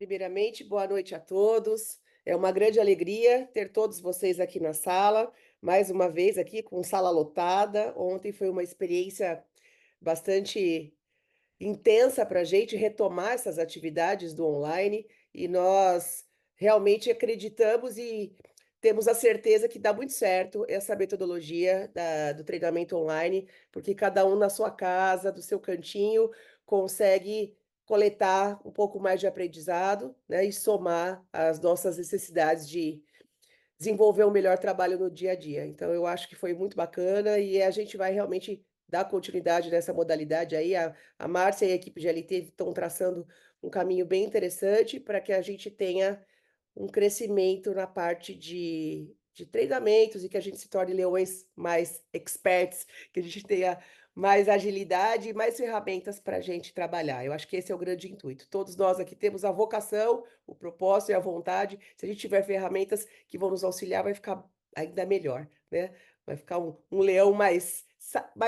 Primeiramente, boa noite a todos. É uma grande alegria ter todos vocês aqui na sala, mais uma vez aqui com sala lotada. Ontem foi uma experiência bastante intensa para a gente retomar essas atividades do online e nós realmente acreditamos e temos a certeza que dá muito certo essa metodologia do treinamento online, porque cada um na sua casa, do seu cantinho, consegue coletar um pouco mais de aprendizado, né, e somar as nossas necessidades de desenvolver um melhor trabalho no dia a dia. Então, eu acho que foi muito bacana e a gente vai realmente dar continuidade nessa modalidade aí. A Márcia e a equipe de LT estão traçando um caminho bem interessante para que a gente tenha um crescimento na parte de treinamentos e que a gente se torne leões mais experts, que a gente tenha mais agilidade e mais ferramentas para a gente trabalhar. Eu acho que esse é o grande intuito. Todos nós aqui temos a vocação, o propósito e a vontade. Se a gente tiver ferramentas que vão nos auxiliar, vai ficar ainda melhor, né? Vai ficar um leão mais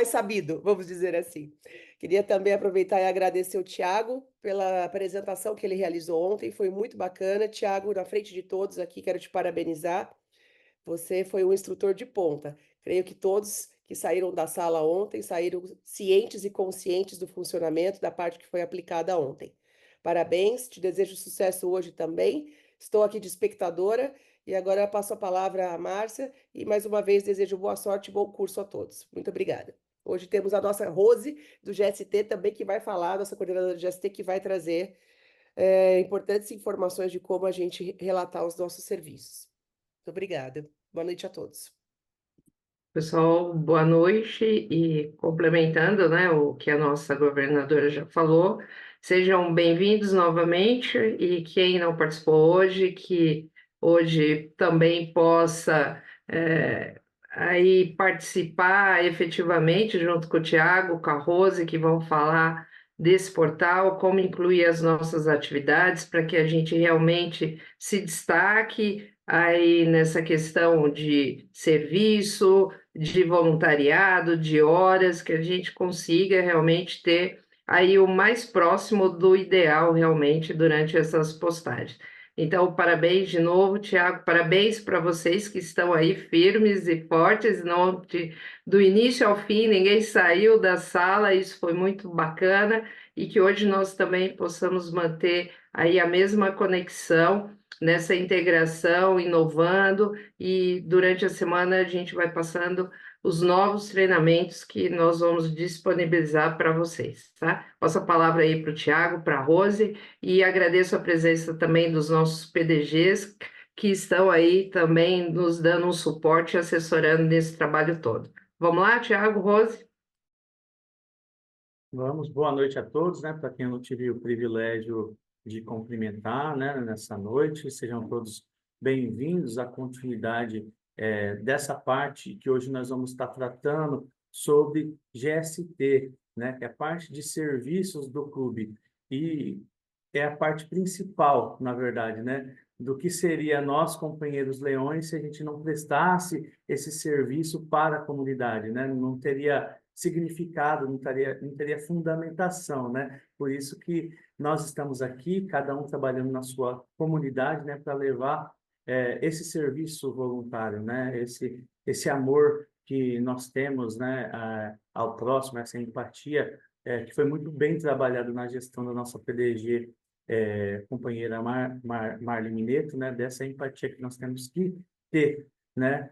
sabido, vamos dizer assim. Queria também aproveitar e agradecer o Tiago pela apresentação que ele realizou ontem, foi muito bacana. Tiago, na frente de todos aqui, quero te parabenizar. Você foi um instrutor de ponta. Creio que todos que saíram da sala ontem saíram cientes e conscientes do funcionamento da parte que foi aplicada ontem. Parabéns, te desejo sucesso hoje também. Estou aqui de espectadora e agora eu passo a palavra à Márcia e mais uma vez desejo boa sorte e bom curso a todos. Muito obrigada. Hoje temos a nossa Rose do GST também que vai falar, nossa coordenadora do GST que vai trazer importantes informações de como a gente relatar os nossos serviços. Muito obrigada. Boa noite a todos. Pessoal, boa noite e complementando, né, o que a nossa governadora já falou, sejam bem-vindos novamente e quem não participou hoje, que hoje também possa aí participar efetivamente junto com o Tiago, com a Rose, que vão falar desse portal, como incluir as nossas atividades para que a gente realmente se destaque aí nessa questão de serviço, de voluntariado, de horas, que a gente consiga realmente ter aí o mais próximo do ideal realmente durante essas postagens. Então, parabéns de novo, Tiago, parabéns para vocês que estão aí firmes e fortes, não do início ao fim, ninguém saiu da sala, isso foi muito bacana, e que hoje nós também possamos manter aí a mesma conexão nessa integração, inovando, e durante a semana a gente vai passando os novos treinamentos que nós vamos disponibilizar para vocês, tá? Passo a palavra aí para o Tiago, para a Rose, e agradeço a presença também dos nossos PDGs, que estão aí também nos dando um suporte e assessorando nesse trabalho todo. Vamos lá, Tiago, Rose? Vamos, boa noite a todos, né? Para quem eu não tive o privilégio de cumprimentar, né, nessa noite, sejam todos bem-vindos à continuidade dessa parte que hoje nós vamos estar tratando sobre GST, né? Que é a parte de serviços do clube e é a parte principal, na verdade, né? Do que seria nós, companheiros leões, se a gente não prestasse esse serviço para a comunidade, né? Não teria significado, não teria fundamentação, né? Por isso que nós estamos aqui, cada um trabalhando na sua comunidade, né? Para levar esse serviço voluntário, né? Esse amor que nós temos, né? Ao próximo, essa empatia, que foi muito bem trabalhado na gestão da nossa PDG, companheira Marli Mineto, né? Dessa empatia que nós temos que ter, né?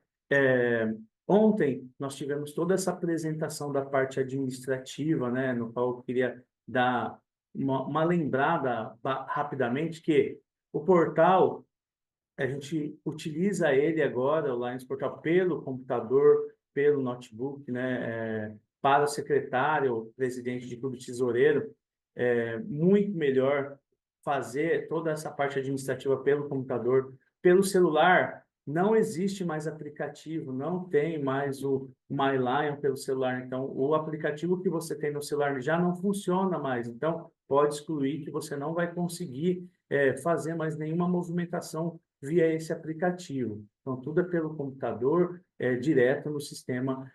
Ontem nós tivemos toda essa apresentação da parte administrativa, né? No qual eu queria dar uma lembrada rapidamente que o portal a gente utiliza ele agora, o Lions Portal, pelo computador, pelo notebook, né? Para o secretário, presidente de clube tesoureiro, muito melhor fazer toda essa parte administrativa pelo computador. Pelo celular, não existe mais aplicativo, não tem mais o MyLion pelo celular. Então, o aplicativo que você tem no celular já não funciona mais. Então, pode excluir que você não vai conseguir fazer mais nenhuma movimentação via esse aplicativo. Então, tudo é pelo computador, direto no sistema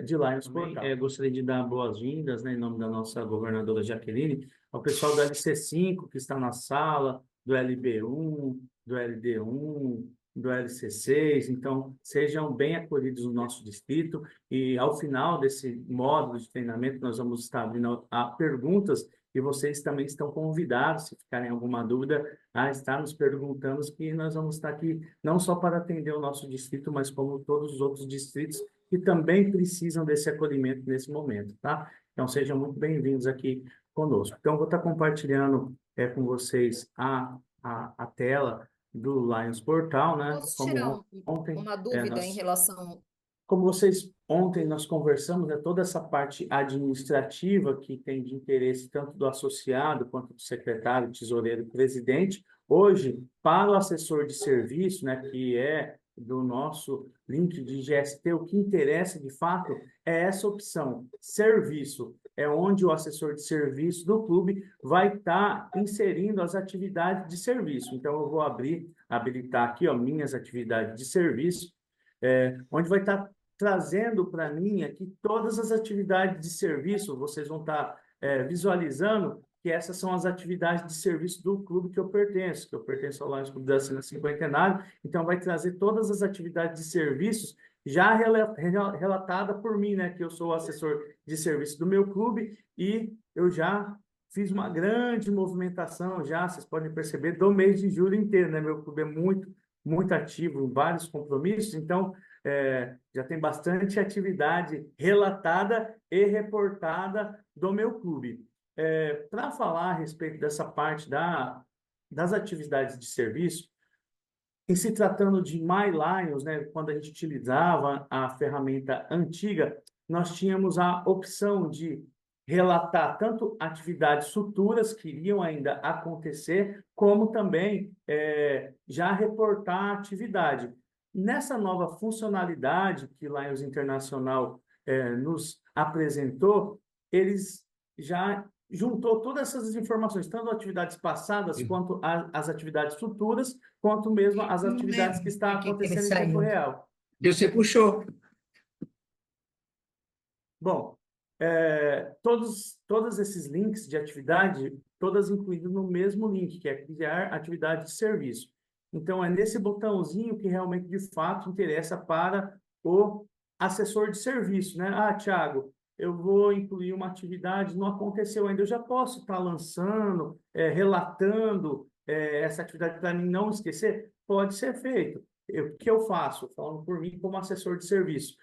de Lions Portal. Gostaria de dar boas-vindas, né, em nome da nossa governadora Jaqueline, ao pessoal da LC5 que está na sala, do LB1, do LD1, do LC6, então sejam bem acolhidos no nosso distrito e ao final desse módulo de treinamento nós vamos estar abrindo a perguntas e vocês também estão convidados, se ficarem alguma dúvida, a estar nos perguntando, que nós vamos estar aqui não só para atender o nosso distrito, mas como todos os outros distritos que também precisam desse acolhimento nesse momento, tá? Então sejam muito bem-vindos aqui conosco. Então vou estar compartilhando com vocês a tela do Lions Portal, né? Posso tirar Como ontem, uma dúvida em nós, relação. como vocês ontem nós conversamos, né, toda essa parte administrativa que tem de interesse tanto do associado quanto do secretário, tesoureiro e presidente, hoje, para o assessor de serviço, né, que é do nosso link de GST, o que interessa de fato é essa opção, serviço, é onde o assessor de serviço do clube vai estar inserindo as atividades de serviço. Então, eu vou habilitar aqui, ó, minhas atividades de serviço, onde vai estar trazendo para mim aqui todas as atividades de serviço, vocês vão estar visualizando que essas são as atividades de serviço do clube que eu pertenço ao Lions Clube da Sina Cinquentenário, então vai trazer todas as atividades de serviços já relatada por mim, né, que eu sou o assessor de serviço do meu clube e eu já fiz uma grande movimentação já, vocês podem perceber, do mês de julho inteiro, né, meu clube é muito ativo em vários compromissos, então já tem bastante atividade relatada e reportada do meu clube. Para falar a respeito dessa parte das atividades de serviço, em se tratando de My Lions, né, quando a gente utilizava a ferramenta antiga, nós tínhamos a opção de relatar tanto atividades futuras que iriam ainda acontecer, como também já reportar a atividade. Nessa nova funcionalidade que Lions Internacional nos apresentou, eles já juntou todas essas informações, tanto atividades passadas, quanto as atividades futuras, quanto mesmo as atividades que estão acontecendo em tempo real. E você puxou. Bom, todos esses links de atividade, todas incluídas no mesmo link, que é criar atividade de serviço. Então, é nesse botãozinho que realmente, de fato, interessa para o assessor de serviço, né? Ah, Thiago, eu vou incluir uma atividade, não aconteceu ainda, eu já posso estar lançando, relatando essa atividade para mim não esquecer? Pode ser feito. O que eu faço? Falando por mim como assessor de serviço.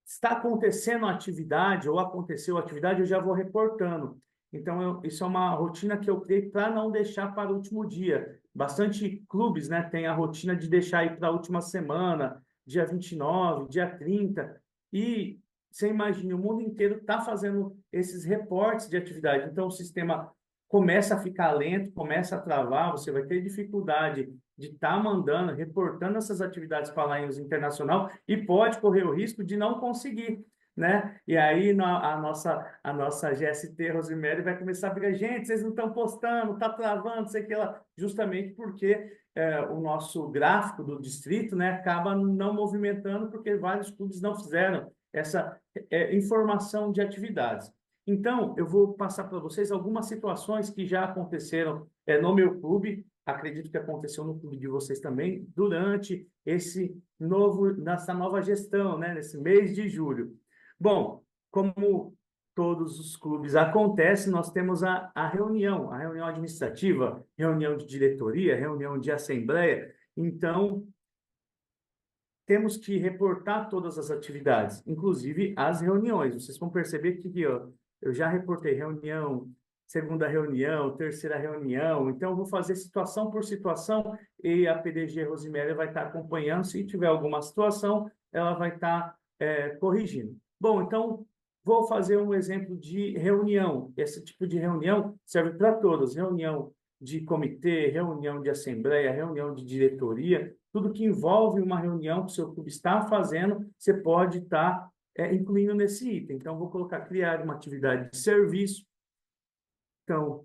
Está acontecendo a atividade ou aconteceu a atividade, eu já vou reportando. Então, isso é uma rotina que eu criei para não deixar para o último dia. Bastante clubes, né, têm a rotina de deixar aí para a última semana, dia 29, dia 30. E você imagina, o mundo inteiro está fazendo esses reportes de atividade. Então, o sistema começa a ficar lento, começa a travar, você vai ter dificuldade de estar mandando, reportando essas atividades para a Lions Internacional e pode correr o risco de não conseguir, né? E aí a nossa GST Rosemary vai começar a brigar, gente, vocês não estão postando, está travando, sei que lá, justamente porque o nosso gráfico do distrito, né, acaba não movimentando porque vários clubes não fizeram essa informação de atividades. Então, eu vou passar para vocês algumas situações que já aconteceram no meu clube, acredito que aconteceu no clube de vocês também, durante nessa nova gestão, né, nesse mês de julho. Bom, como todos os clubes acontece, nós temos a reunião administrativa, reunião de diretoria, reunião de assembleia. Então, temos que reportar todas as atividades, inclusive as reuniões. Vocês vão perceber que ó, eu já reportei reunião, segunda reunião, terceira reunião. Então, eu vou fazer situação por situação e a PDG Rosemary vai estar acompanhando. Se tiver alguma situação, ela vai estar corrigindo. Bom, então, vou fazer um exemplo de reunião. Esse tipo de reunião serve para todas. Reunião de comitê, reunião de assembleia, reunião de diretoria, tudo que envolve uma reunião que o seu clube está fazendo, você pode estar incluindo nesse item. Então, vou colocar criar uma atividade de serviço. Então,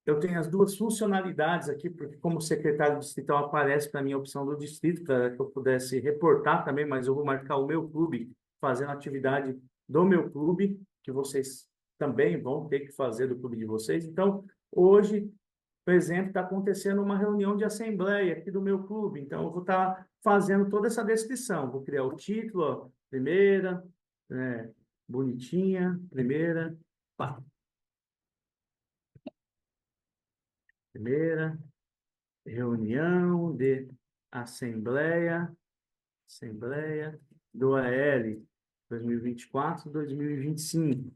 eu tenho as duas funcionalidades aqui, porque como secretário distrital aparece para mim a opção do distrito, para que eu pudesse reportar também, mas eu vou marcar o meu clube fazendo atividade do meu clube, que vocês também vão ter que fazer do clube de vocês. Então, hoje, por exemplo, está acontecendo uma reunião de assembleia aqui do meu clube, então eu vou estar fazendo toda essa descrição, vou criar o título, ó, primeira, bonitinha, primeira, pá. Primeira reunião de assembleia do AL 2024-2025.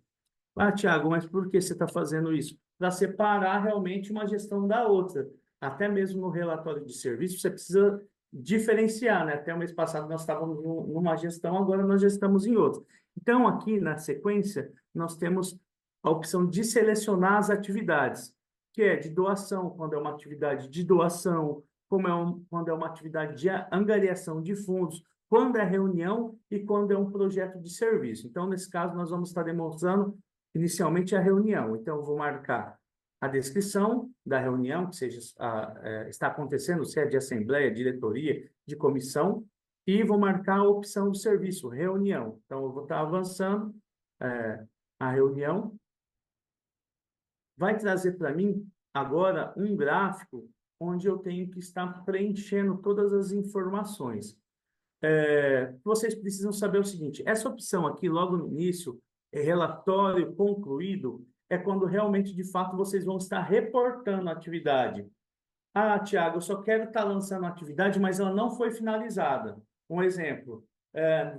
Ah, Tiago, mas por que você está fazendo isso? Para separar realmente uma gestão da outra. Até mesmo no relatório de serviço, você precisa diferenciar, né? Até o mês passado nós estávamos numa gestão, agora nós já estamos em outra. Então, aqui na sequência, nós temos a opção de selecionar as atividades, que é de doação, quando é uma atividade de doação, quando é uma atividade de angariação de fundos, quando é reunião e quando é um projeto de serviço. Então, nesse caso, nós vamos estar demonstrando inicialmente a reunião. Então, eu vou marcar a descrição da reunião, que seja está acontecendo, se é de assembleia, diretoria, de comissão, e vou marcar a opção do serviço, reunião. Então, eu vou estar avançando a reunião. Vai trazer para mim agora um gráfico onde eu tenho que estar preenchendo todas as informações. Vocês precisam saber o seguinte, essa opção aqui, logo no início, relatório concluído, é quando realmente, de fato, vocês vão estar reportando a atividade. Ah, Tiago, eu só quero estar lançando a atividade, mas ela não foi finalizada. Um exemplo,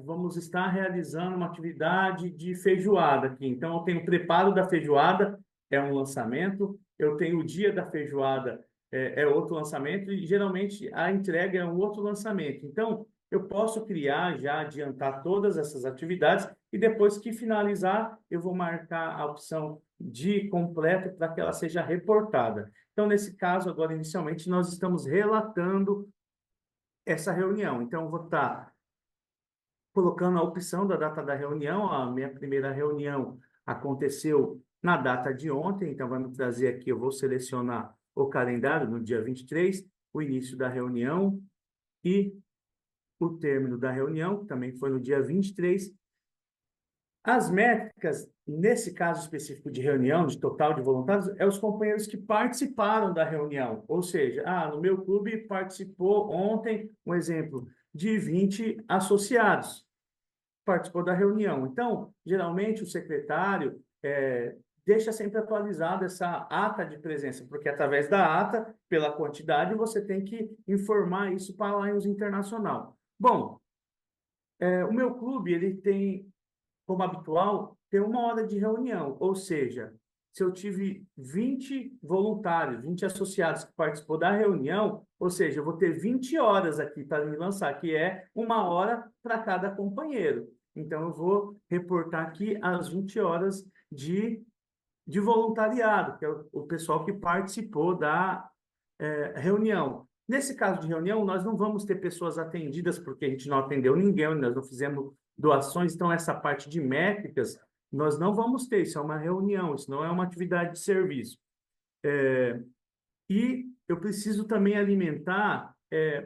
vamos estar realizando uma atividade de feijoada aqui. Então, eu tenho o preparo da feijoada, é um lançamento, eu tenho o dia da feijoada, é outro lançamento, e geralmente a entrega é um outro lançamento. Então, eu posso criar, já adiantar todas essas atividades, e depois que finalizar, eu vou marcar a opção de completo para que ela seja reportada. Então, nesse caso, agora, inicialmente, nós estamos relatando essa reunião. Então, eu vou estar colocando a opção da data da reunião. A minha primeira reunião aconteceu na data de ontem, então vai me trazer aqui, eu vou selecionar o calendário no dia 23, o início da reunião e o término da reunião, que também foi no dia 23. As métricas, nesse caso específico de reunião, de total de voluntários, é os companheiros que participaram da reunião. Ou seja, no meu clube participou ontem, um exemplo, de 20 associados. Participou da reunião. Então, geralmente, o secretário deixa sempre atualizada essa ata de presença, porque através da ata, pela quantidade, você tem que informar isso para a Lions Internacional. Bom, o meu clube, ele tem, como habitual, ter 1 hora de reunião, ou seja, se eu tive 20 voluntários, 20 associados que participou da reunião, ou seja, eu vou ter 20 horas aqui para me lançar, que é 1 hora para cada companheiro. Então, eu vou reportar aqui as 20 horas de voluntariado, que é o pessoal que participou da reunião. Nesse caso de reunião, nós não vamos ter pessoas atendidas, porque a gente não atendeu ninguém, nós não fizemos doações, então essa parte de métricas nós não vamos ter, isso é uma reunião, isso não é uma atividade de serviço. E eu preciso também alimentar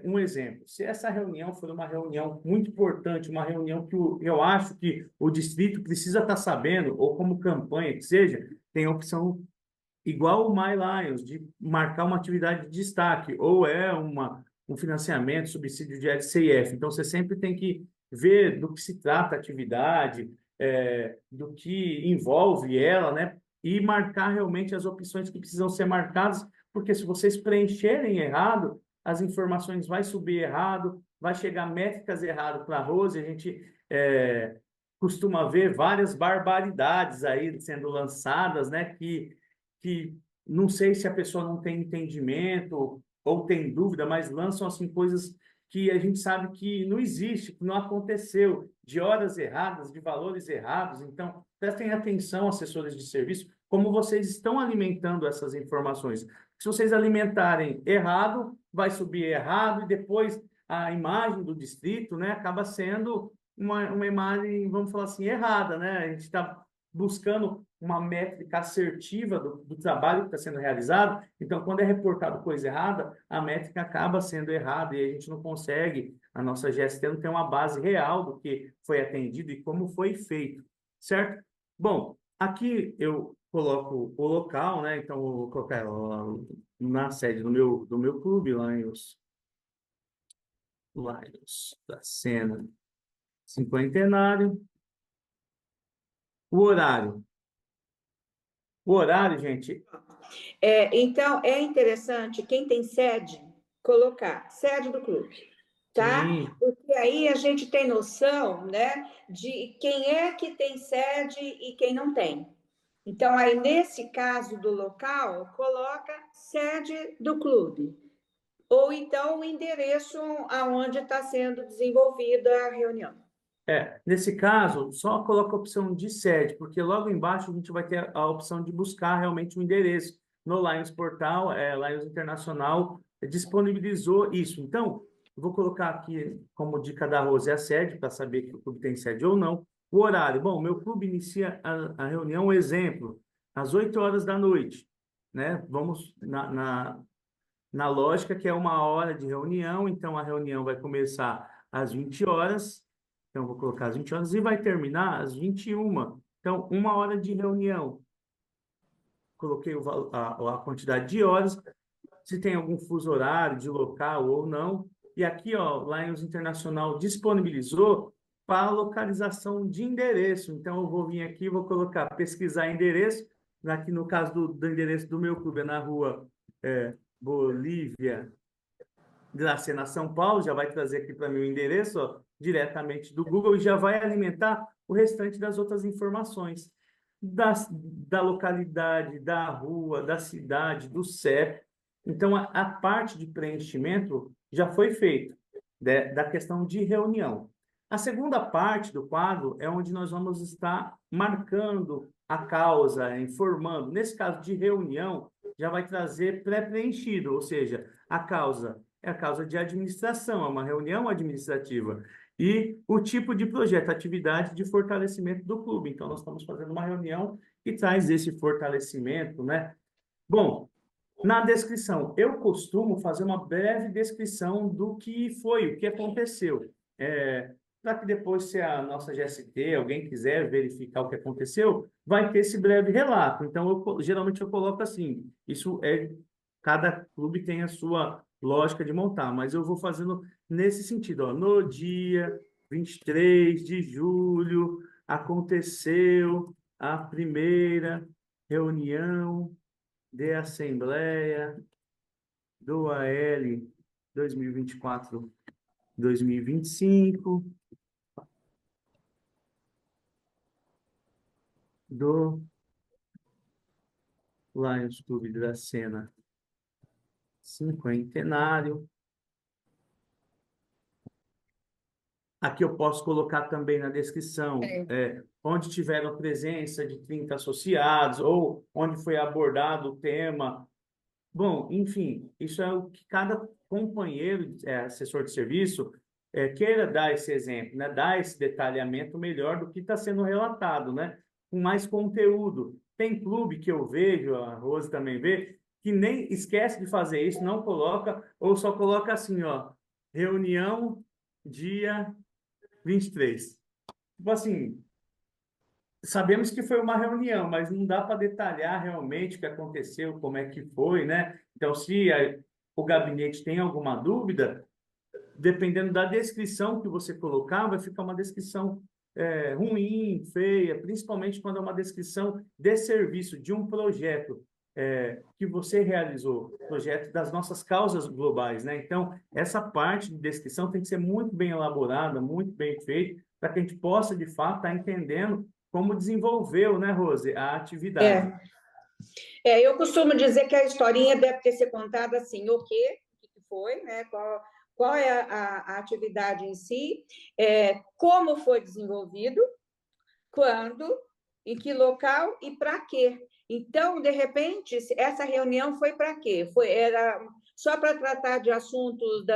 um exemplo. Se essa reunião for uma reunião muito importante, uma reunião que eu acho que o distrito precisa estar sabendo, ou como campanha que seja, tem a opção igual o My Lions, de marcar uma atividade de destaque, ou um financiamento, subsídio de LCIF. Então, você sempre tem que ver do que se trata a atividade, do que envolve ela, né? E marcar realmente as opções que precisam ser marcadas, porque se vocês preencherem errado, as informações vai subir errado, vai chegar métricas errado para a Rose, a gente costuma ver várias barbaridades aí sendo lançadas, né? Que não sei se a pessoa não tem entendimento ou tem dúvida, mas lançam assim coisas que a gente sabe que não existe, que não aconteceu, de horas erradas, de valores errados. Então, prestem atenção, assessores de serviço, como vocês estão alimentando essas informações. Se vocês alimentarem errado, vai subir errado e depois a imagem do distrito, né, acaba sendo uma imagem, vamos falar assim, errada, né? A gente está buscando uma métrica assertiva do trabalho que está sendo realizado. Então, quando é reportado coisa errada, a métrica acaba sendo errada e a gente não consegue, a nossa gestão não tem uma base real do que foi atendido e como foi feito, certo? Bom, Aqui eu coloco o local, né? Então, eu vou colocar lá na sede do meu clube, Lions da Sena Cinquentenário. O horário. O horário, gente, Então, é interessante, quem tem sede, colocar sede do clube, tá? sim, Porque aí a gente tem noção, né, de quem é que tem sede e quem não tem. Então, aí, nesse caso do local, coloca sede do clube. Ou então o endereço aonde está sendo desenvolvida a reunião. nesse caso, só coloca a opção de sede, porque logo embaixo a gente vai ter a opção de buscar realmente o endereço. No Lions Portal, Lions Internacional disponibilizou isso. Então, eu vou colocar aqui como dica da Rose a sede, para saber que o clube tem sede ou não. O horário, bom, meu clube inicia a reunião, exemplo, às 8 horas da noite, né? Vamos na lógica que é 1 hora de reunião, então a reunião vai começar às 20 horas, então vou colocar às 20 horas, e vai terminar às 21. Então, 1 hora de reunião. Coloquei a quantidade de horas, se tem algum fuso horário de local ou não. E aqui, ó, Lions Internacional disponibilizou para localização de endereço. Então, eu vou vir aqui, vou colocar pesquisar endereço. Aqui no caso do endereço do meu clube, é na rua Bolívia, Dracena, São Paulo, já vai trazer aqui para mim o endereço, ó, diretamente do Google, e já vai alimentar o restante das outras informações da localidade, da rua, da cidade, do CEP. Então, a parte de preenchimento já foi feita, da questão de reunião. A segunda parte do quadro é onde nós vamos estar marcando a causa, informando. Nesse caso de reunião, já vai trazer pré-preenchido, ou seja, a causa é a causa de administração, é uma reunião administrativa. E o tipo de projeto, atividade de fortalecimento do clube. Então, nós estamos fazendo uma reunião que traz esse fortalecimento, né? Bom, na descrição, eu costumo fazer uma breve descrição do que foi, o que aconteceu. Para que depois, se a nossa GST, alguém quiser verificar o que aconteceu, vai ter esse breve relato. Então, geralmente eu coloco assim, cada clube tem a sua lógica de montar, mas eu vou fazendo nesse sentido, ó, no dia 23 de julho, aconteceu a primeira reunião de Assembleia do AL 2024-2025 do Lions Clube da Sena Cinquentenário. Aqui eu posso colocar também na descrição, onde tiveram presença de 30 associados, ou onde foi abordado o tema. Bom, enfim, isso é o que cada companheiro, assessor de serviço, queira dar esse exemplo, né? Dar esse detalhamento melhor do que está sendo relatado, né? Com mais conteúdo. Tem clube que eu vejo, a Rose também vê, que nem esquece de fazer isso, não coloca, ou só coloca assim, ó, reunião dia 23. Tipo assim, sabemos que foi uma reunião, mas não dá para detalhar realmente o que aconteceu, como é que foi, né? Então, se o gabinete tem alguma dúvida, dependendo da descrição que você colocar, vai ficar uma descrição ruim, feia, principalmente quando é uma descrição de serviço, de um projeto que você realizou, projeto das nossas causas globais, né? Então, essa parte de descrição tem que ser muito bem elaborada, muito bem feita, para que a gente possa, de fato, estar entendendo como desenvolveu, né, Rose, a atividade. Eu costumo dizer que a historinha deve ter sido contada assim, o que foi, né? Qual é a atividade em si, como foi desenvolvido, quando, em que local e para quê. Então, de repente, essa reunião foi para quê? Era só para tratar de assuntos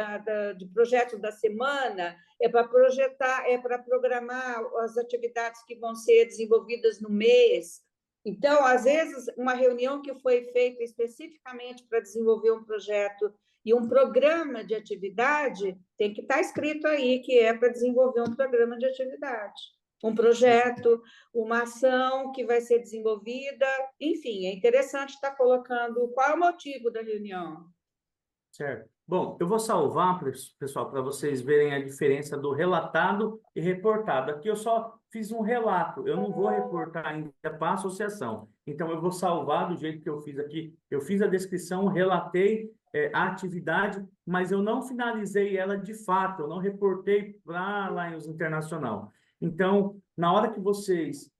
de projetos da semana, para projetar, para programar as atividades que vão ser desenvolvidas no mês. Então, às vezes, uma reunião que foi feita especificamente para desenvolver um projeto e um programa de atividade, tem que estar escrito aí que é para desenvolver um programa de atividade. um projeto, uma ação que vai ser desenvolvida. Enfim, é interessante estar colocando qual é o motivo da reunião. Certo. Bom, eu vou salvar, pessoal, para vocês verem a diferença do relatado e reportado. Aqui eu só fiz um relato, eu não vou reportar ainda para a associação. Então, eu vou salvar do jeito que eu fiz aqui. Eu fiz a descrição, relatei a atividade, mas eu não finalizei ela de fato, eu não reportei para a Lions Internacional. Então, na hora que vocês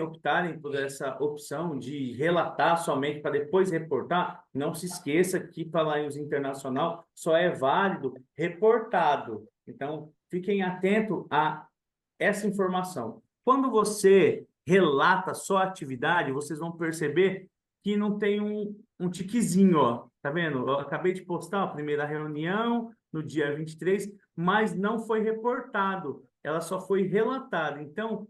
optarem por essa opção de relatar somente para depois reportar, não se esqueça que para a Lions Internacional só é válido reportado. Então, fiquem atentos a essa informação. Quando você relata só a atividade, vocês vão perceber que não tem um tiquezinho, ó. Tá vendo? Eu acabei de postar a primeira reunião no dia 23, mas não foi reportado. Ela só foi relatada. Então,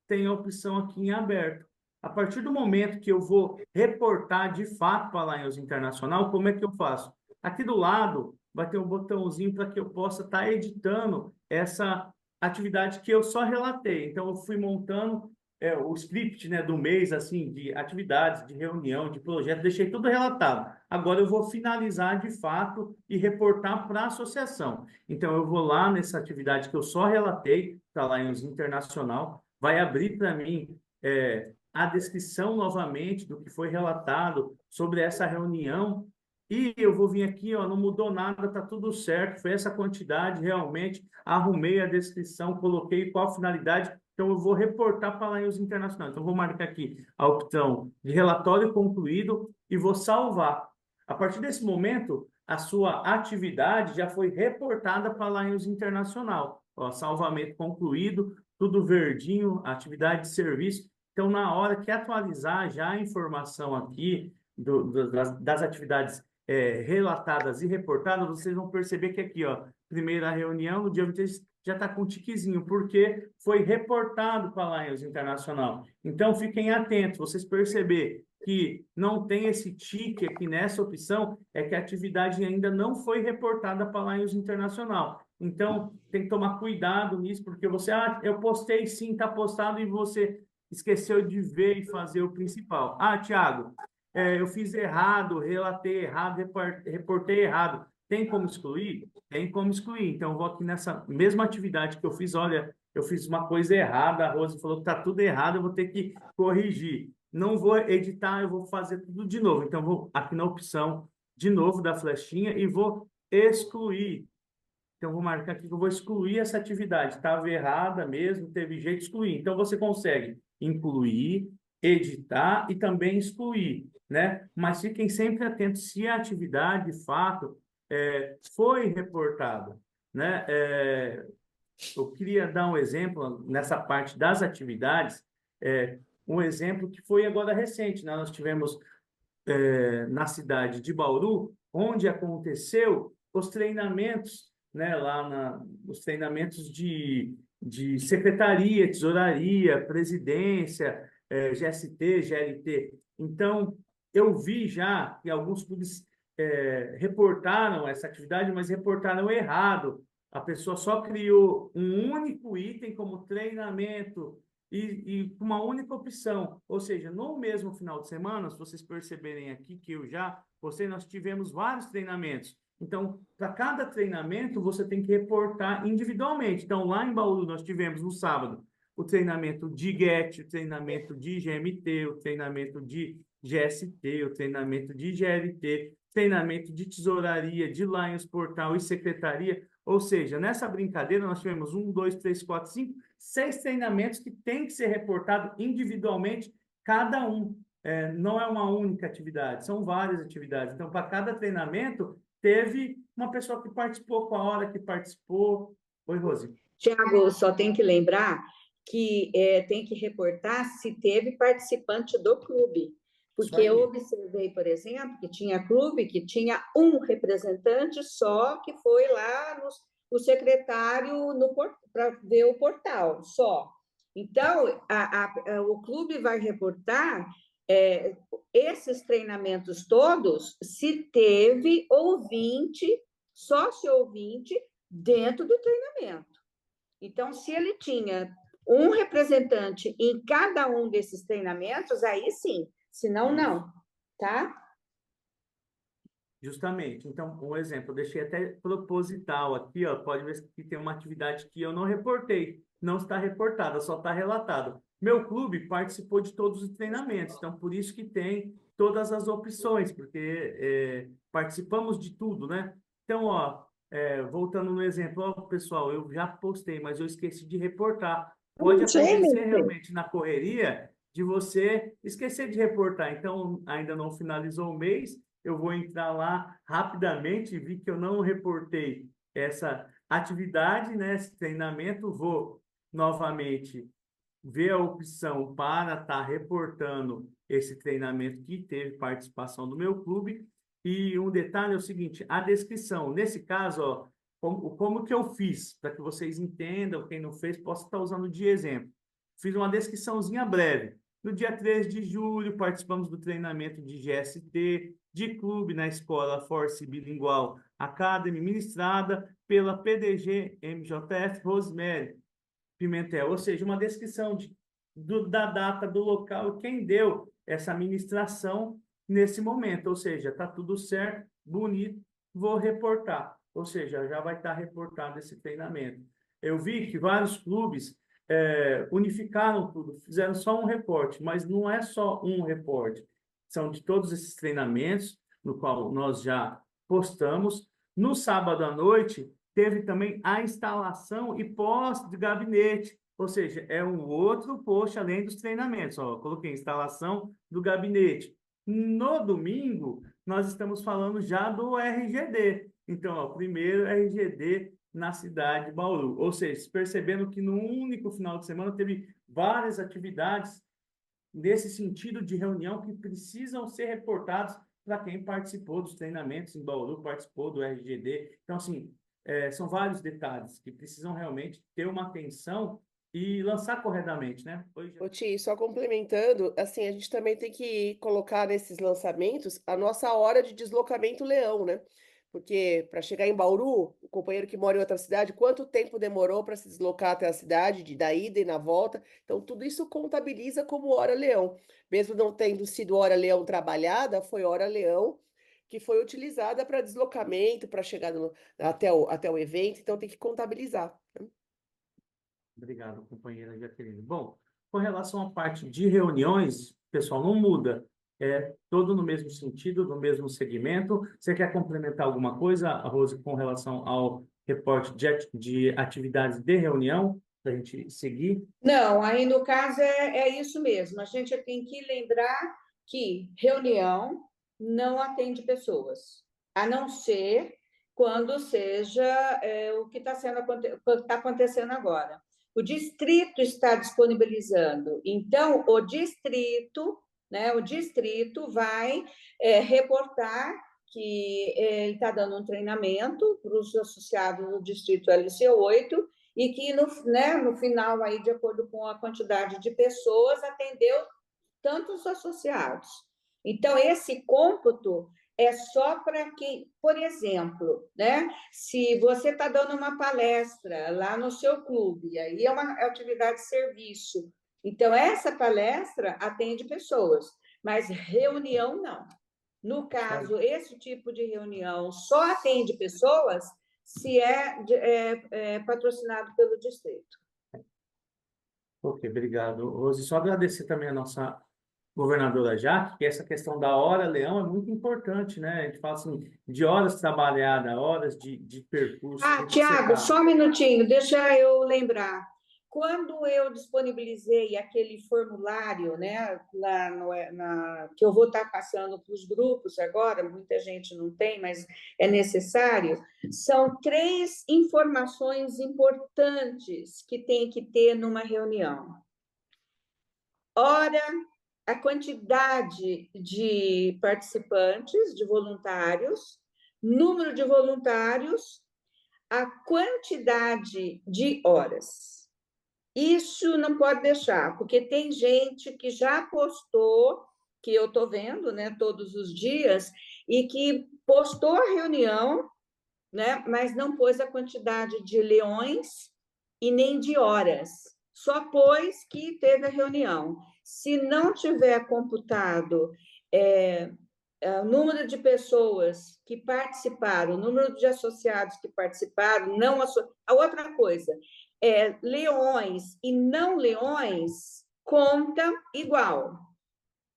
tem a opção aqui em aberto. A partir do momento que eu vou reportar de fato para a Lions Internacional, como é que eu faço? Aqui do lado vai ter um botãozinho para que eu possa estar editando essa atividade que eu só relatei. Então, eu fui montando o script, né, do mês, assim, de atividades, de reunião, de projeto, deixei tudo relatado. Agora eu vou finalizar de fato e reportar para a associação. Então, eu vou lá nessa atividade que eu só relatei para a Lions Internacional, vai abrir para mim a descrição novamente do que foi relatado sobre essa reunião e eu vou vir aqui, ó, não mudou nada, está tudo certo, foi essa quantidade realmente, arrumei a descrição, coloquei qual a finalidade, então eu vou reportar para a Lions Internacional. Então, vou marcar aqui a opção de relatório concluído e vou salvar. A partir desse momento, a sua atividade já foi reportada para a Lions Internacional. Ó, salvamento concluído, tudo verdinho, atividade de serviço. Então, na hora que atualizar já a informação aqui das atividades relatadas e reportadas, vocês vão perceber que aqui, ó, primeira reunião, no dia 23, já está com um tiquezinho, porque foi reportado para a Lions Internacional. Então, fiquem atentos, vocês perceberem que não tem esse tique aqui nessa opção, é que a atividade ainda não foi reportada para a Lions Internacional. Então, tem que tomar cuidado nisso, porque você, eu postei sim, está postado, e você esqueceu de ver e fazer o principal. Thiago, eu fiz errado, relatei errado, reportei errado. Tem como excluir? Tem como excluir. Então, eu vou aqui nessa mesma atividade que eu fiz, olha, eu fiz uma coisa errada, a Rose falou que está tudo errado, eu vou ter que corrigir. Não vou editar, eu vou fazer tudo de novo. Então, vou aqui na opção, de novo, da flechinha, e vou excluir. Então, vou marcar aqui que eu vou excluir essa atividade. Estava errada mesmo, teve jeito de excluir. Então, você consegue incluir, editar e também excluir, né? Mas fiquem sempre atentos se a atividade, de fato, foi reportada, né? Eu queria dar um exemplo nessa parte das atividades, um exemplo que foi agora recente, né? Nós tivemos na cidade de Bauru, onde aconteceu os treinamentos, né, os treinamentos de secretaria, tesouraria, presidência, GST, GLT. Então, eu vi já que alguns clubes reportaram essa atividade, mas reportaram errado. A pessoa só criou um único item como treinamento e uma única opção. Ou seja, no mesmo final de semana, se vocês perceberem aqui que eu já postei, nós tivemos vários treinamentos. Então, para cada treinamento, você tem que reportar individualmente. Então, lá em Bauru, nós tivemos no sábado o treinamento de GET, o treinamento de GMT, o treinamento de GST, o treinamento de GLT, treinamento de tesouraria, de Lions Portal e secretaria. Ou seja, nessa brincadeira, nós tivemos 1, 2, 3, 4, 5, 6 treinamentos que tem que ser reportado individualmente, cada um. Não é uma única atividade, são várias atividades. Então, para cada treinamento, teve uma pessoa que participou com a hora que participou. Oi, Rose. Tiago, só tem que lembrar que tem que reportar se teve participante do clube. Porque eu observei, por exemplo, que tinha clube que tinha um representante só que foi lá no secretário para ver o portal, só. Então, o clube vai reportar esses treinamentos todos se teve ouvinte, sócio-ouvinte, dentro do treinamento. Então, se ele tinha um representante em cada um desses treinamentos, aí sim, senão não, tá? Justamente. Então, um exemplo, eu deixei até proposital aqui, ó, pode ver que tem uma atividade que eu não reportei, não está reportada, só está relatada. Meu clube participou de todos os treinamentos, então por isso que tem todas as opções, porque participamos de tudo, né? Então, ó, voltando no exemplo, ó, pessoal, eu já postei, mas eu esqueci de reportar. Pode acontecer realmente na correria de você esquecer de reportar. Então, ainda não finalizou o mês, eu vou entrar lá rapidamente e vi que eu não reportei essa atividade, né, esse treinamento, vou novamente ver a opção para estar reportando esse treinamento que teve participação do meu clube. E um detalhe é o seguinte, a descrição, nesse caso, ó, como que eu fiz, para que vocês entendam, quem não fez, possa estar usando de exemplo. Fiz uma descriçãozinha breve. No dia 3 de julho, participamos do treinamento de GST, de clube na escola Force Bilingual Academy, ministrada pela PDG MJF Rosemary Pimentel, ou seja, uma descrição da data, do local, quem deu essa ministração nesse momento, ou seja, está tudo certo, bonito, vou reportar, ou seja, já vai estar reportado esse treinamento. Eu vi que vários clubes unificaram tudo, fizeram só um reporte, mas não é só um reporte, são de todos esses treinamentos, no qual nós já postamos. No sábado à noite, teve também a instalação e pós de gabinete, ou seja, é um outro post além dos treinamentos. Ó, coloquei instalação do gabinete. No domingo, nós estamos falando já do RGD. Então, ó, primeiro RGD na cidade de Bauru. Ou seja, percebendo que no único final de semana teve várias atividades nesse sentido de reunião que precisam ser reportados para quem participou dos treinamentos em Bauru, participou do RGD. Então, assim, são vários detalhes que precisam realmente ter uma atenção e lançar corretamente, né? Ô, Ti, só complementando, assim, a gente também tem que colocar nesses lançamentos a nossa hora de deslocamento leão, né? Porque para chegar em Bauru, o companheiro que mora em outra cidade, quanto tempo demorou para se deslocar até a cidade, da ida e na volta? Então, tudo isso contabiliza como hora leão. Mesmo não tendo sido hora leão trabalhada, foi hora leão que foi utilizada para deslocamento, para chegar até o evento, então tem que contabilizar. Obrigado, companheira Jaqueline. Bom, com relação à parte de reuniões, pessoal, não muda. É todo no mesmo sentido, no mesmo segmento. Você quer complementar alguma coisa, Rose, com relação ao reporte de atividades de reunião, para a gente seguir? Não, aí no caso é isso mesmo. A gente tem que lembrar que reunião não atende pessoas, a não ser quando seja o que está acontecendo agora. O distrito está disponibilizando, então o distrito, né, vai reportar que ele está dando um treinamento para os associados do distrito LC8 e que no final, aí, de acordo com a quantidade de pessoas, atendeu tantos associados. Então, esse cômputo é só para quem, por exemplo, né, se você está dando uma palestra lá no seu clube, aí é uma atividade de serviço, então essa palestra atende pessoas, mas reunião não. No caso, esse tipo de reunião só atende pessoas se é patrocinado pelo distrito. Ok, obrigado, Rose. Só agradecer também a nossa governadora Jaque, que essa questão da hora leão é muito importante, né? A gente fala assim, de horas trabalhadas, horas de percurso. Tiago, só um minutinho, deixa eu lembrar. Quando eu disponibilizei aquele formulário, né, que eu vou estar passando para os grupos agora, muita gente não tem, mas é necessário, são 3 informações importantes que tem que ter numa reunião. Hora, a quantidade de participantes, de voluntários, número de voluntários, a quantidade de horas. Isso não pode deixar, porque tem gente que já postou, que eu estou vendo, né, todos os dias, e que postou a reunião, né, mas não pôs a quantidade de leões e nem de horas, só depois que teve a reunião. Se não tiver computado o número de pessoas que participaram, o número de associados que participaram, não a outra coisa, leões e não leões conta igual.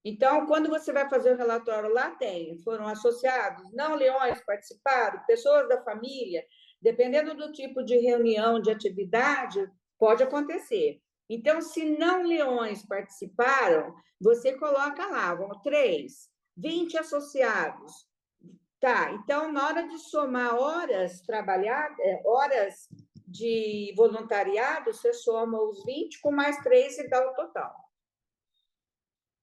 Então, quando você vai fazer o relatório, lá foram associados, não leões participaram, pessoas da família, dependendo do tipo de reunião, de atividade, pode acontecer. Então, se não leões participaram, você coloca lá, 20 associados. Tá, então, na hora de somar horas trabalhadas, horas de voluntariado, você soma os 20 com mais 3 e dá o total.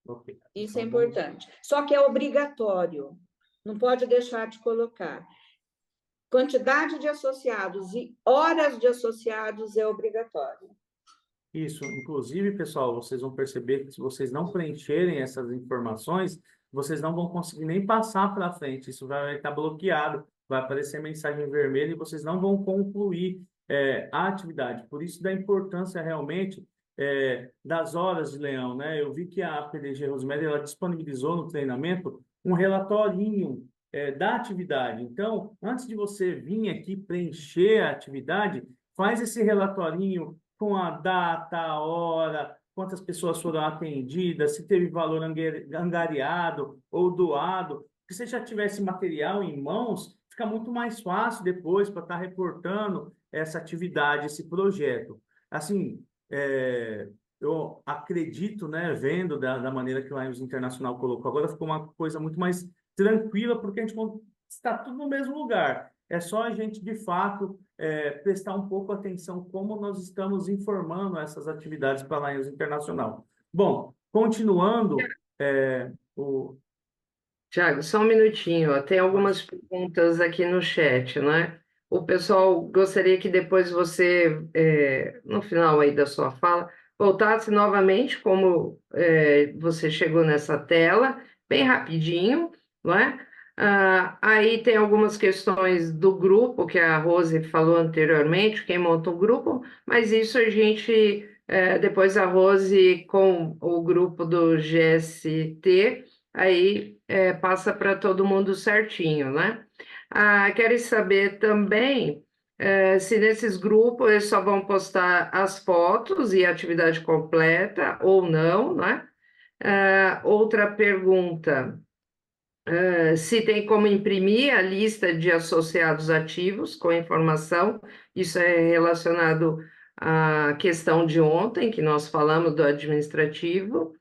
Ok. Isso é Então, vamos- importante. Só que é obrigatório, não pode deixar de colocar. Quantidade de associados e horas de associados é obrigatório. Isso, inclusive, pessoal, vocês vão perceber que se vocês não preencherem essas informações, vocês não vão conseguir nem passar para frente. Isso vai estar bloqueado, vai aparecer mensagem vermelha e vocês não vão concluir a atividade. Por isso da importância realmente das horas de leão, né? Eu vi que a PDG Rosemary ela disponibilizou no treinamento um relatorinho da atividade. Então, antes de você vir aqui preencher a atividade, faz esse relatorinho com a data, a hora, quantas pessoas foram atendidas, se teve valor angariado ou doado. Se você já tivesse material em mãos, fica muito mais fácil depois para estar reportando essa atividade, esse projeto. Assim, eu acredito, né, vendo da maneira que o Lions Internacional colocou, agora ficou uma coisa muito mais tranquila, porque a gente está tudo no mesmo lugar. É só a gente, de fato, prestar um pouco atenção como nós estamos informando essas atividades para a Lions Internacional. Bom, continuando, o... Tiago, só um minutinho, ó. Tem algumas perguntas aqui no chat, né? O pessoal gostaria que depois você, no final aí da sua fala, voltasse novamente como você chegou nessa tela, bem rapidinho, não é? Aí tem algumas questões do grupo, que a Rose falou anteriormente, quem monta o grupo, mas isso a gente, depois a Rose com o grupo do GST, aí passa para todo mundo certinho, né? Quero saber também se nesses grupos eles só vão postar as fotos e a atividade completa ou não, né? Outra pergunta, se tem como imprimir a lista de associados ativos com informação, isso é relacionado à questão de ontem, que nós falamos do administrativo.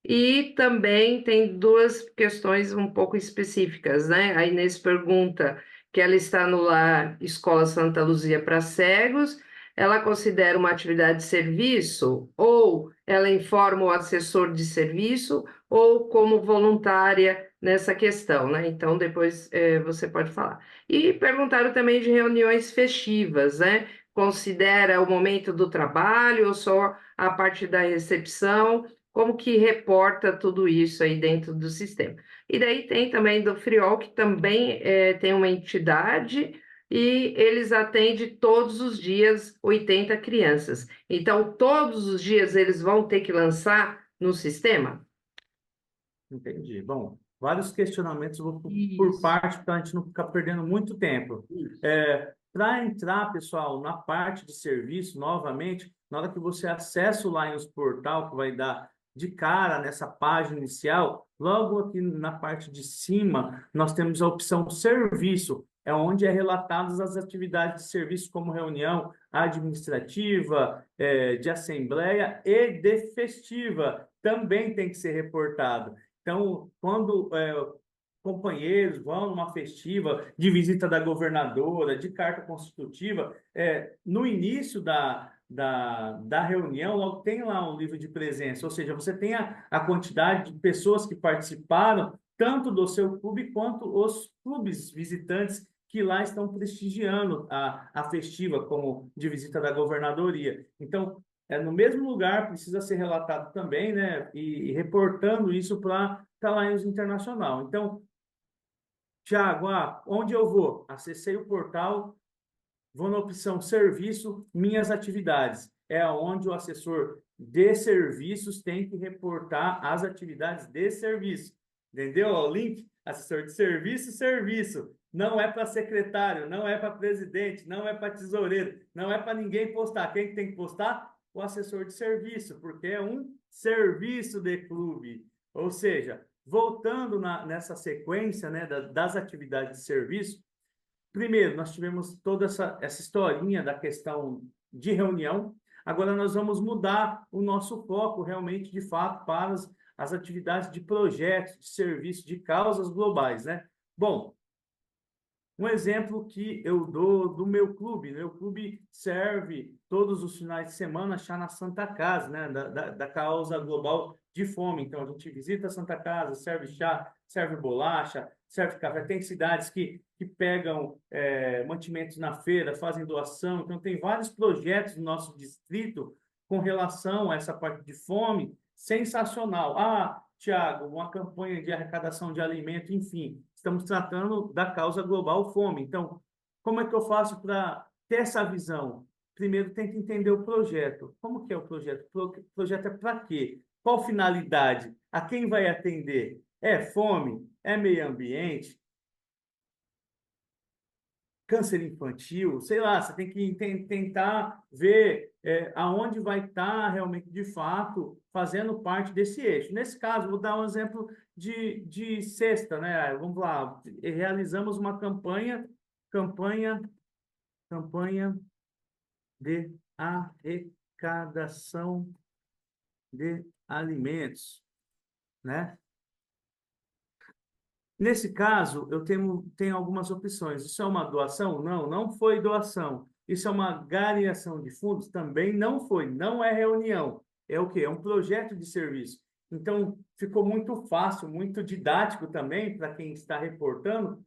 E também tem duas questões um pouco específicas, né? A Inês pergunta que ela está no lar Escola Santa Luzia para cegos, ela considera uma atividade de serviço ou ela informa o assessor de serviço ou como voluntária nessa questão, né? Então, depois você pode falar. E perguntaram também de reuniões festivas, né? Considera o momento do trabalho ou só a parte da recepção? Como que reporta tudo isso aí dentro do sistema. E daí tem também do FRIOL, que também tem uma entidade e eles atendem todos os dias 80 crianças. Então, todos os dias eles vão ter que lançar no sistema? Entendi. Bom, vários questionamentos, eu vou por Isso. parte, para a gente não ficar perdendo muito tempo. Para entrar, pessoal, na parte de serviço, novamente, na hora que você acessa o Lions Portal, que vai dar de cara nessa página inicial, logo aqui na parte de cima, nós temos a opção serviço, é onde é relatadas as atividades de serviço, como reunião administrativa, de assembleia e de festiva, também tem que ser reportado. Então, quando companheiros vão numa festiva de visita da governadora, de carta constitutiva, no início da reunião, logo tem lá um livro de presença, ou seja, você tem a quantidade de pessoas que participaram, tanto do seu clube quanto os clubes visitantes que lá estão prestigiando a festiva, como de visita da governadoria. Então, no mesmo lugar, precisa ser relatado também, né? E reportando isso para a Lions Internacional. Então, Tiago, onde eu vou? Acessei o portal, vou na opção serviço, minhas atividades. É onde o assessor de serviços tem que reportar as atividades de serviço. Entendeu? O link, assessor de serviço, serviço. Não é para secretário, não é para presidente, não é para tesoureiro, não é para ninguém postar. Quem tem que postar? O assessor de serviço, porque é um serviço de clube. Ou seja, voltando nessa sequência, né, das atividades de serviço, primeiro, nós tivemos toda essa historinha da questão de reunião. Agora nós vamos mudar o nosso foco realmente, de fato, para as atividades de projetos, de serviços, de causas globais, né? Bom, um exemplo que eu dou do meu clube. Meu clube serve todos os finais de semana chá na Santa Casa, né? Da causa global de fome. Então, a gente visita a Santa Casa, serve chá, serve bolacha, serve café. Tem cidades que pegam mantimentos na feira, fazem doação. Então, tem vários projetos no nosso distrito com relação a essa parte de fome, sensacional. Ah, Tiago, uma campanha de arrecadação de alimento, enfim, estamos tratando da causa global fome. Então, como é que eu faço para ter essa visão? Primeiro, tem que entender o projeto. Como que é o projeto? O projeto é para quê? Qual finalidade? A quem vai atender? É fome? É meio ambiente? Câncer infantil, sei lá, você tem que tentar ver aonde vai estar realmente, de fato, fazendo parte desse eixo. Nesse caso, vou dar um exemplo de cesta, né? Vamos lá, realizamos uma campanha, campanha de arrecadação de alimentos, né? Nesse caso, eu tenho algumas opções. Isso é uma doação? Não, não foi doação. Isso é uma gareação de fundos? Também não foi. Não é reunião. É o quê? É um projeto de serviço. Então, ficou muito fácil, muito didático também para quem está reportando,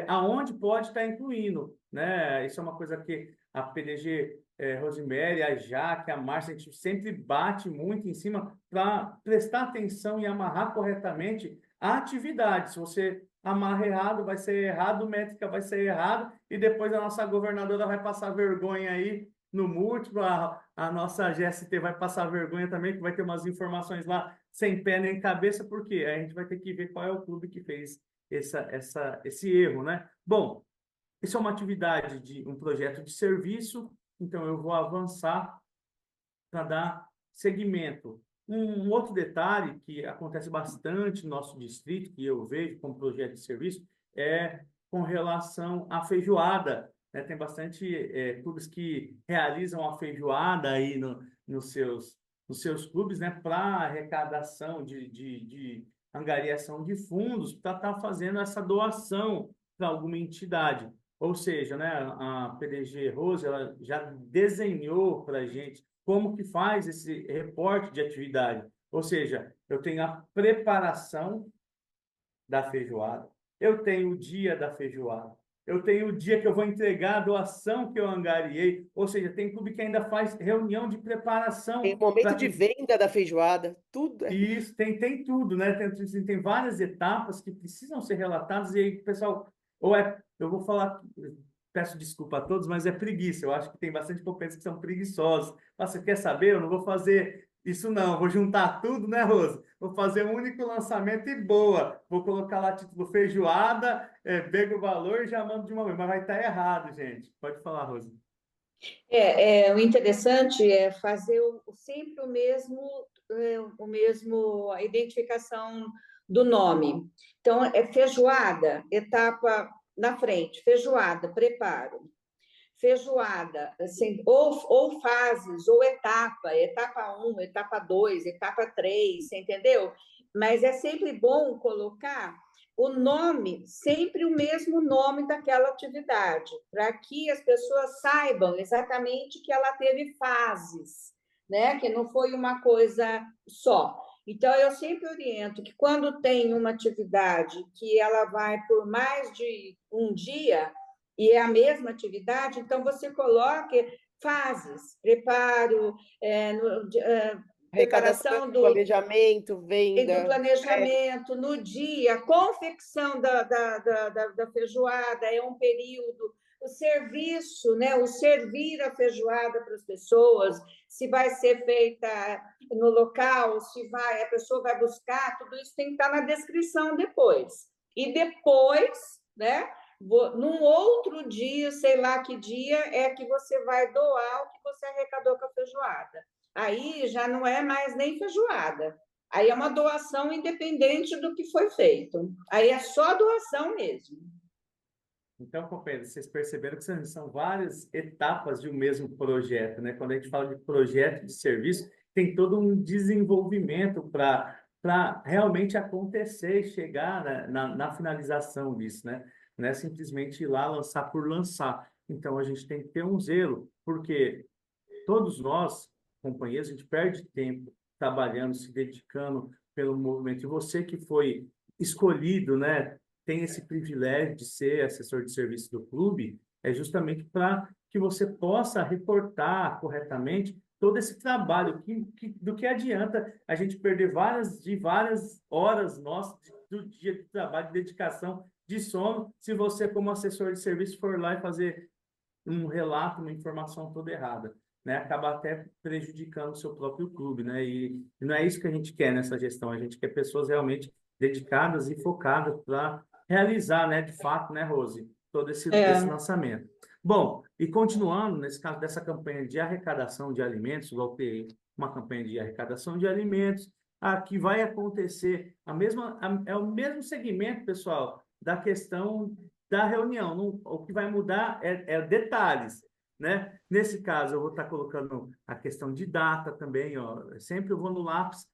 aonde pode estar incluindo, né? Isso é uma coisa que a PDG, Rosemary, a Jaque, a Márcia, a gente sempre bate muito em cima para prestar atenção e amarrar corretamente a atividade. Se você amarra errado, vai ser errado, métrica vai ser errado, e depois a nossa governadora vai passar vergonha aí no múltiplo, a nossa GST vai passar vergonha também, que vai ter umas informações lá sem pé nem cabeça, porque a gente vai ter que ver qual é o clube que fez esse erro, né? Bom, isso é uma atividade de um projeto de serviço, então eu vou avançar para dar seguimento. Um outro detalhe que acontece bastante no nosso distrito, que eu vejo como projeto de serviço, é com relação à feijoada, né? Tem bastante clubes que realizam a feijoada aí nos seus clubes, né? Para arrecadação de angariação de fundos, para estar fazendo essa doação para alguma entidade. Ou seja, né, a PDG Rose, ela já desenhou para a gente como que faz esse reporte de atividade. Ou seja, eu tenho a preparação da feijoada, eu tenho o dia da feijoada, eu tenho o dia que eu vou entregar a doação que eu angariei. Ou seja, tem clube que ainda faz reunião de Tem preparação o momento para de que venda da feijoada, tudo. isso, tem tudo, né? Tem várias etapas que precisam ser relatadas, e aí, pessoal, eu vou falar, peço desculpa a todos, mas é preguiça. Eu acho que tem bastante poupantes que são preguiçosos. Ah, você quer saber? Eu não vou fazer isso, não. Vou juntar tudo, né, Rosa? Vou fazer um único lançamento e boa. Vou colocar lá título feijoada, pego o valor e já mando de uma vez. Mas vai estar errado, gente. Pode falar, Rosa. O interessante é fazer sempre o mesmo, a identificação do nome. Então, é feijoada, etapa na frente, feijoada, preparo. Feijoada, assim, ou fases, ou etapa 1, etapa 2, etapa 3, você entendeu? Mas é sempre bom colocar o nome, sempre o mesmo nome daquela atividade, para que as pessoas saibam exatamente que ela teve fases, né? Que não foi uma coisa só. Então, eu sempre oriento que quando tem uma atividade que ela vai por mais de um dia, e é a mesma atividade, então você coloque fases, preparo, Arrecadação, preparação planejamento, do venda. planejamento, no dia, confecção da feijoada é um período, o serviço, né? O servir a feijoada para as pessoas, se vai ser feita no local, se vai, a pessoa vai buscar, tudo isso tem que estar na descrição depois. E depois, né? Num outro dia, sei lá que dia, é que você vai doar o que você arrecadou com a feijoada. Aí já não é mais nem feijoada. Aí é uma doação independente do que foi feito. Aí é só doação mesmo. Então, companheiros, vocês perceberam que são várias etapas de um mesmo projeto, né? Quando a gente fala de projeto de serviço, tem todo um desenvolvimento para realmente acontecer e chegar na finalização disso, né? Não é simplesmente ir lá lançar por lançar. Então, a gente tem que ter um zelo, porque todos nós, companheiros, a gente perde tempo trabalhando, se dedicando pelo movimento. E você que foi escolhido, né, tem esse privilégio de ser assessor de serviço do clube, é justamente para que você possa reportar corretamente todo esse trabalho, do que adianta a gente perder várias horas nossas do dia de trabalho, de dedicação, de sono, se você, como assessor de serviço, for lá e fazer um relato, uma informação toda errada, né? Acaba até prejudicando o seu próprio clube, né? E não é isso que a gente quer nessa gestão, a gente quer pessoas realmente dedicadas e focadas para realizar, né, de fato, né, Rose, todo esse lançamento. Bom, e continuando, nesse caso dessa campanha de arrecadação de alimentos, igual tem uma campanha de arrecadação de alimentos, aqui vai acontecer é o mesmo segmento, pessoal, da questão da reunião. O que vai mudar é detalhes, né? Nesse caso, eu vou estar colocando a questão de data também, ó. Sempre eu vou no lápis,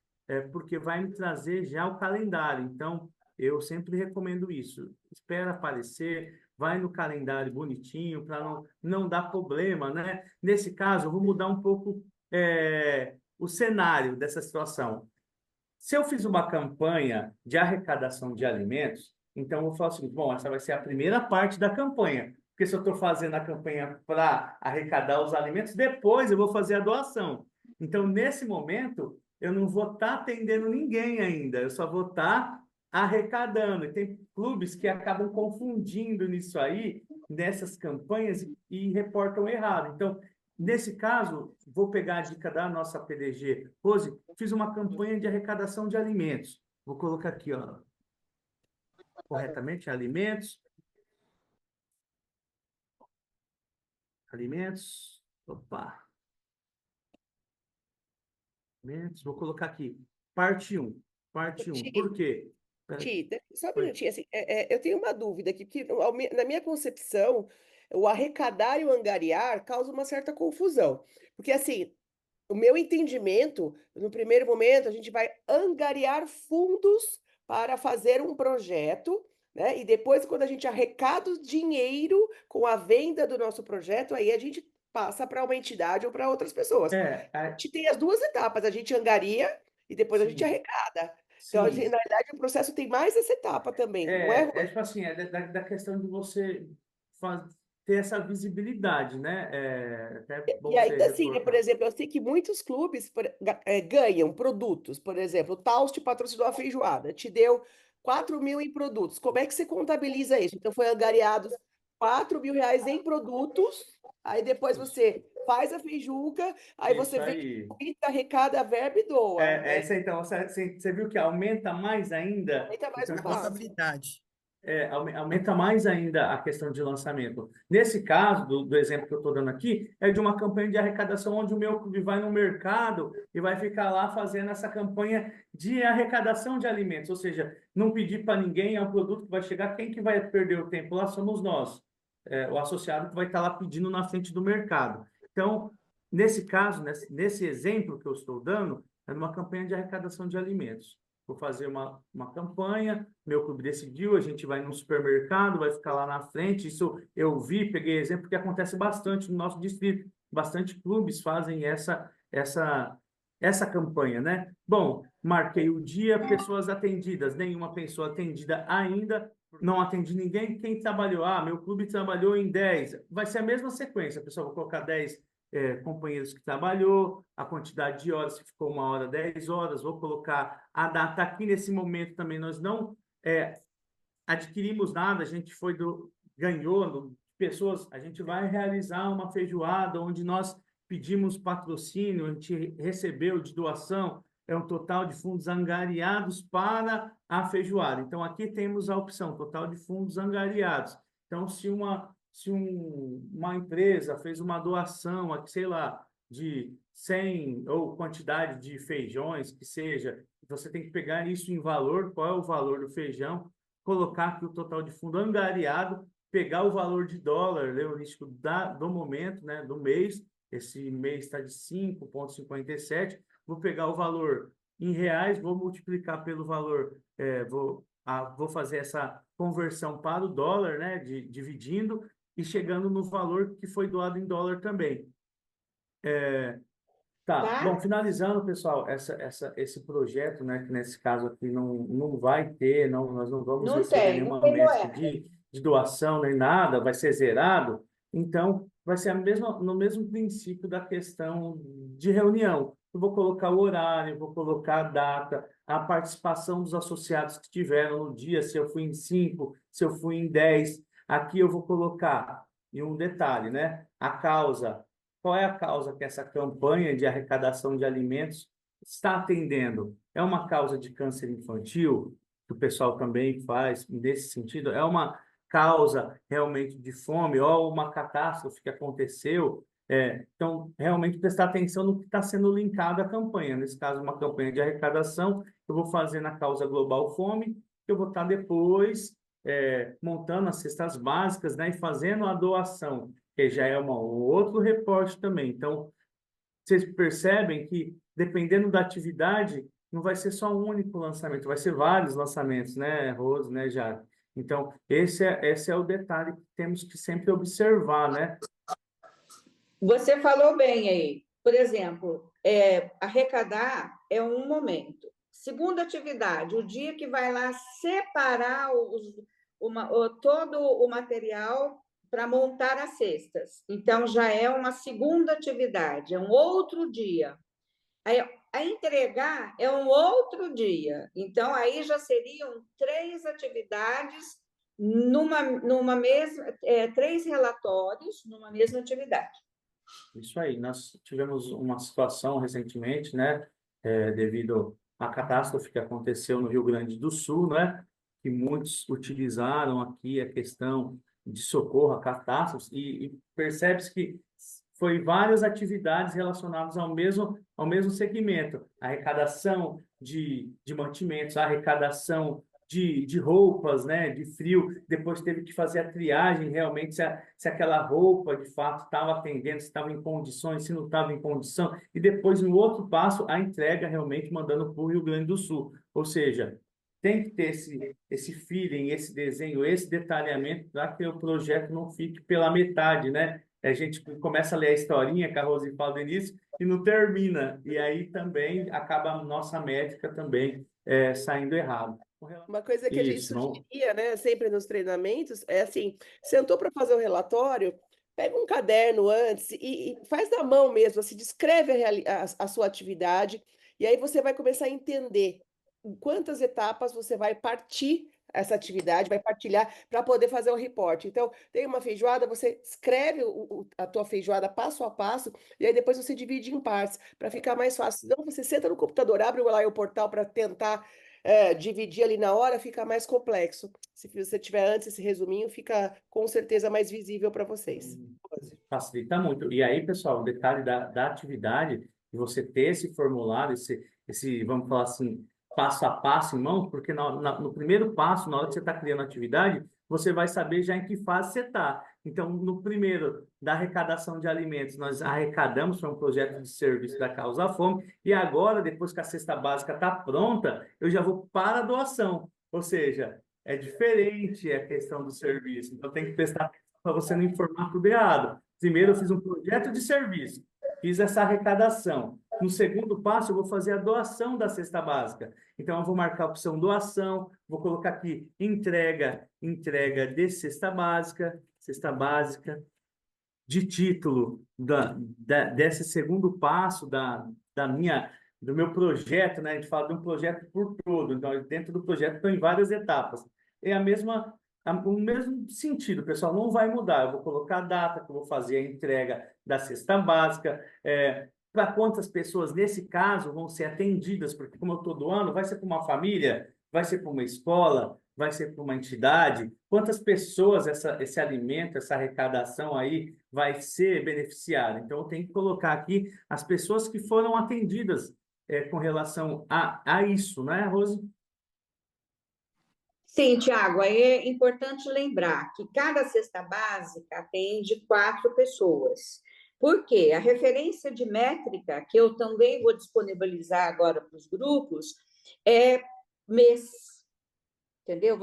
porque vai me trazer já o calendário. Então, eu sempre recomendo isso. Espera aparecer, vai no calendário bonitinho, para não dar problema, né? Nesse caso, eu vou mudar um pouco o cenário dessa situação. Se eu fiz uma campanha de arrecadação de alimentos, então eu vou falar assim, bom, essa vai ser a primeira parte da campanha, porque se eu estou fazendo a campanha para arrecadar os alimentos, depois eu vou fazer a doação. Então, nesse momento, eu não vou estar atendendo ninguém ainda, eu só vou estar arrecadando. E tem clubes que acabam confundindo nisso aí, nessas campanhas, e reportam errado. Então, nesse caso, vou pegar a dica da nossa PDG, Rose, fiz uma campanha de arrecadação de alimentos. Vou colocar aqui, ó, corretamente, alimentos. Alimentos. Opa. Alimentos. Vou colocar aqui, parte 1. Parte 1. Por quê? Só um minutinho, assim, eu tenho uma dúvida aqui, porque na minha concepção, o arrecadar e o angariar causa uma certa confusão. Porque, assim, o meu entendimento, no primeiro momento, a gente vai angariar fundos para fazer um projeto, né? E depois, quando a gente arrecada o dinheiro com a venda do nosso projeto, aí a gente passa para uma entidade ou para outras pessoas. A gente tem as duas etapas, a gente angaria e depois a gente Sim. arrecada. Então, Sim. na verdade, o processo tem mais essa etapa também, não é? Tipo assim, da questão de você ter essa visibilidade, né? Até bom E ainda você assim, né, por reportar. exemplo, eu sei que muitos clubes ganham produtos, por exemplo, o Taus te patrocinou a feijoada, te deu 4.000 em produtos. Como é que você contabiliza isso? Então, foi angariados 4.000 reais em produtos, aí depois você faz a feijuca, aí você Isso vem, aí. arrecada a verba e doa, né? Isso aí, então, você viu que aumenta mais ainda? Aumenta mais Então, um passo. Contabilidade. Aumenta mais ainda a questão de lançamento. Nesse caso, do exemplo que eu estou dando aqui, é de uma campanha de arrecadação onde o meu clube vai no mercado e vai ficar lá fazendo essa campanha de arrecadação de alimentos, ou seja, não pedir para ninguém, é um produto que vai chegar, quem que vai perder o tempo lá somos nós, o associado que vai estar lá pedindo na frente do mercado. Então, nesse caso, nesse exemplo que eu estou dando, é uma campanha de arrecadação de alimentos. Vou fazer uma campanha, meu clube decidiu, a gente vai no supermercado, vai ficar lá na frente. Isso eu vi, peguei exemplo, porque acontece bastante no nosso distrito. Bastante clubes fazem essa campanha, né? Bom, marquei o dia, pessoas atendidas, nenhuma pessoa atendida ainda, não atendi ninguém. Quem trabalhou? Meu clube trabalhou em 10. Vai ser a mesma sequência, pessoal, vou colocar 10 companheiros que trabalhou, a quantidade de horas, se ficou 1 hora, 10 horas, vou colocar a data aqui. Nesse momento também nós não adquirimos nada, a gente ganhou pessoas, a gente vai realizar uma feijoada onde nós pedimos patrocínio, a gente recebeu de doação, é um total de fundos angariados para a feijoada. Então, aqui temos a opção, total de fundos angariados. Então, uma empresa fez uma doação, aqui, sei lá, de 100 ou quantidade de feijões, que seja, você tem que pegar isso em valor, qual é o valor do feijão, colocar aqui o total de fundo angariado, pegar o valor de dólar heurístico do momento, né, do mês, esse mês está de 5,57, vou pegar o valor em reais, vou multiplicar pelo valor, vou fazer essa conversão para o dólar, né, dividindo e chegando no valor que foi doado em dólar também. Tá, bom, finalizando, pessoal, esse projeto, né, que nesse caso aqui não vai ter, nós não vamos Não receber tem nenhuma moeda. métrica de doação nem nada, vai ser zerado, então vai ser no mesmo princípio da questão de reunião. Eu vou colocar o horário, vou colocar a data, a participação dos associados que tiveram no dia, se eu fui em 5, se eu fui em 10. Aqui eu vou colocar, e um detalhe, né, a causa. Qual é a causa que essa campanha de arrecadação de alimentos está atendendo? É uma causa de câncer infantil, que o pessoal também faz nesse sentido? É uma causa realmente de fome ou uma catástrofe que aconteceu? Então, realmente prestar atenção no que está sendo linkado à campanha. Nesse caso, uma campanha de arrecadação, eu vou fazer na causa global fome, que eu vou estar depois montando as cestas básicas, né, e fazendo a doação, que já é um outro reporte também. Então, vocês percebem que, dependendo da atividade, não vai ser só um único lançamento, vai ser vários lançamentos, né, Rose, né, Jade? Então, esse é o detalhe que temos que sempre observar, né? Você falou bem aí. Por exemplo, arrecadar é um momento. Segunda atividade, o dia que vai lá separar todo o material para montar as cestas. Então, já é uma segunda atividade, é um outro dia. Aí, a entregar é um outro dia. Então, aí já seriam 3 atividades numa mesma, 3 relatórios numa mesma atividade. Isso aí, nós tivemos uma situação recentemente, né, devido à catástrofe que aconteceu no Rio Grande do Sul, né, que muitos utilizaram aqui a questão de socorro a catástrofes e percebe-se que foi várias atividades relacionadas ao mesmo segmento, arrecadação de mantimentos, arrecadação de roupas, né, de frio, depois teve que fazer a triagem realmente se aquela roupa de fato estava atendendo, se estava em condições, se não estava em condição, e depois no outro passo a entrega realmente mandando para o Rio Grande do Sul, ou seja, tem que ter esse feeling, esse desenho, esse detalhamento para que o projeto não fique pela metade, né? A gente começa a ler a historinha que a Rose fala no início e não termina, e aí também acaba a nossa métrica também saindo errado. Uma coisa que a gente Isso, não... sugeria, né, sempre nos treinamentos, é assim, sentou para fazer o relatório, pega um caderno antes e faz na mão mesmo, assim, descreve a sua atividade, e aí você vai começar a entender em quantas etapas você vai partir essa atividade, vai partilhar para poder fazer o reporte. Então, tem uma feijoada, você escreve a tua feijoada passo a passo, e aí depois você divide em partes, para ficar mais fácil. Senão você senta no computador, abre lá o portal para tentar dividir ali na hora, fica mais complexo. Se você tiver antes esse resuminho, fica com certeza mais visível para vocês. Facilita muito. E aí, pessoal, o detalhe da atividade, de você ter esse formulário, vamos falar assim, passo a passo em mãos, porque no primeiro passo, na hora que você está criando a atividade, você vai saber já em que fase você está. Então, no primeiro, da arrecadação de alimentos, nós arrecadamos para um projeto de serviço da Causa Fome, e agora, depois que a cesta básica está pronta, eu já vou para a doação. Ou seja, é diferente a questão do serviço. Então, tem que prestar atenção para você não informar tudo errado. Primeiro, eu fiz um projeto de serviço, fiz essa arrecadação. No segundo passo, eu vou fazer a doação da cesta básica. Então, eu vou marcar a opção doação, vou colocar aqui entrega de cesta básica, de título desse segundo passo do meu projeto, né? A gente fala de um projeto por todo, então dentro do projeto estão em várias etapas. É a mesma o mesmo sentido, pessoal, não vai mudar. Eu vou colocar a data que eu vou fazer a entrega da cesta básica, para quantas pessoas, nesse caso, vão ser atendidas, porque como eu estou doando, vai ser para uma família, vai ser para uma escola, vai ser para uma entidade, quantas pessoas esse alimento, essa arrecadação aí vai ser beneficiada. Então, eu tenho que colocar aqui as pessoas que foram atendidas com relação a isso, né, Rose? Sim, Tiago, aí é importante lembrar que cada cesta básica atende 4 pessoas. Por quê? A referência de métrica, que eu também vou disponibilizar agora para os grupos, é mês, entendeu?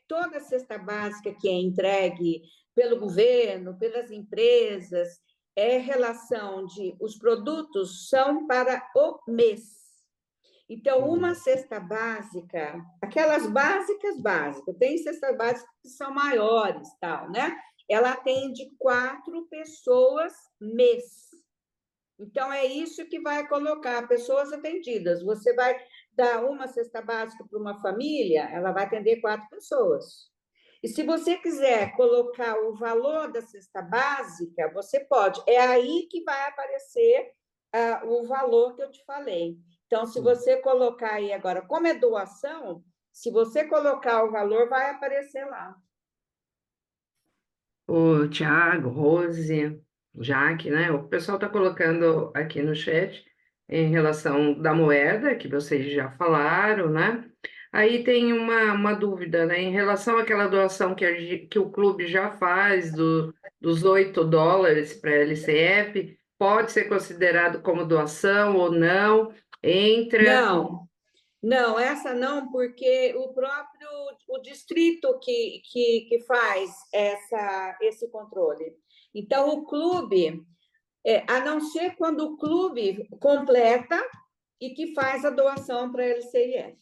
Toda cesta básica que é entregue pelo governo, pelas empresas, é relação de os produtos são para o mês. Então, uma cesta básica, aquelas básicas, tem cestas básicas que são maiores, tal, né? Ela atende 4 pessoas mês. Então, é isso que vai colocar pessoas atendidas. Você vai dar uma cesta básica para uma família, ela vai atender 4 pessoas. E se você quiser colocar o valor da cesta básica, você pode. É aí que vai aparecer o valor que eu te falei. Então, se você colocar aí agora, como é doação, se você colocar o valor, vai aparecer lá. O Tiago, Rose, Jaque, né? O pessoal está colocando aqui no chat em relação da moeda, que vocês já falaram, né? Aí tem uma dúvida, né? Em relação àquela doação que o clube já faz dos $8 para a LCF, pode ser considerado como doação ou não? Entra. Não, essa não, porque o distrito que faz esse controle. Então, o clube, a não ser quando o clube completa e que faz a doação para a LCIF.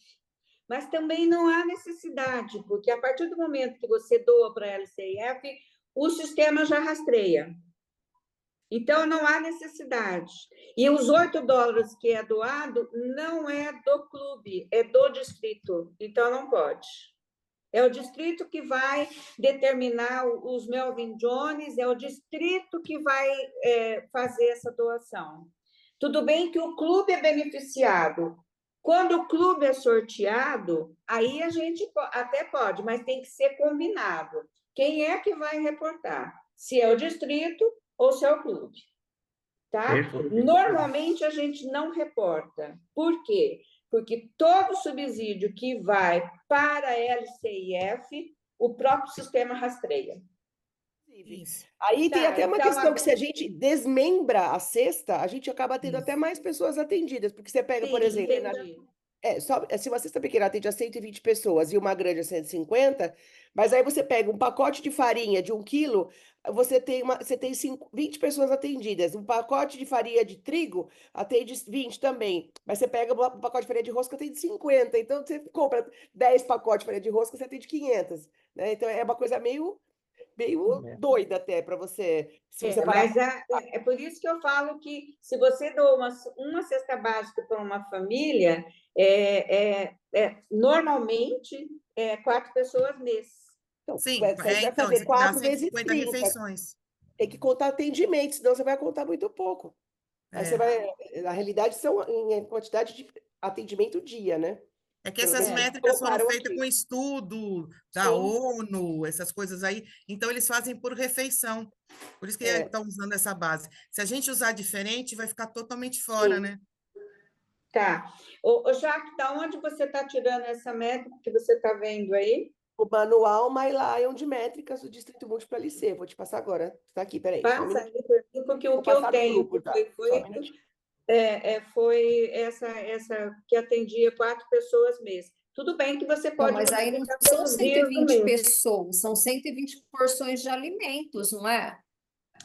Mas também não há necessidade, porque a partir do momento que você doa para a LCIF, o sistema já rastreia. Então, não há necessidade. E os $8 que é doado não é do clube, é do distrito. Então, não pode. É o distrito que vai determinar os Melvin Jones, é o distrito que vai fazer essa doação. Tudo bem que o clube é beneficiado. Quando o clube é sorteado, aí a gente até pode, mas tem que ser combinado. Quem é que vai reportar? Se é o distrito ou se é o clube. Tá? Normalmente a gente não reporta. Por quê? Porque todo subsídio que vai para a LCIF, o próprio sistema rastreia. Isso. Aí tem até uma questão que se a gente desmembra a cesta, a gente acaba tendo até mais pessoas atendidas, porque você pega, por exemplo, se uma cesta pequena atende a 120 pessoas e uma grande a 150, mas aí você pega um pacote de farinha de 1 quilo, você tem 20 pessoas atendidas. Um pacote de farinha de trigo atende 20 também, mas você pega um pacote de farinha de rosca, atende 50. Então, você compra 10 pacotes de farinha de rosca, você atende 500. Né? Então, é uma coisa meio doida até para você. Se você parar... Mas é por isso que eu falo que se você doa uma cesta básica para uma família, normalmente 4 pessoas mês. Então, Sim, você vai fazer 4 vezes 30. refeições. Tem que contar atendimento, senão você vai contar muito pouco. Aí você vai. Na realidade, são em quantidade de atendimento dia, né? É que essas métricas foram feitas aqui com estudo da ONU, essas coisas aí. Então, eles fazem por refeição. Por isso que estão usando essa base. Se a gente usar diferente, vai ficar totalmente fora, né? Tá. Jaque, da onde você está tirando essa métrica que você está vendo aí? O manual MyLion de métricas do Distrito Múltiplo LC. Vou te passar agora. Está aqui, peraí. Passa aí, porque o que eu tenho que foi feito foi essa que atendia 4 pessoas mês. Tudo bem que você pode... Não, mas aí não são 120 pessoas, são 120 porções de alimentos, não é?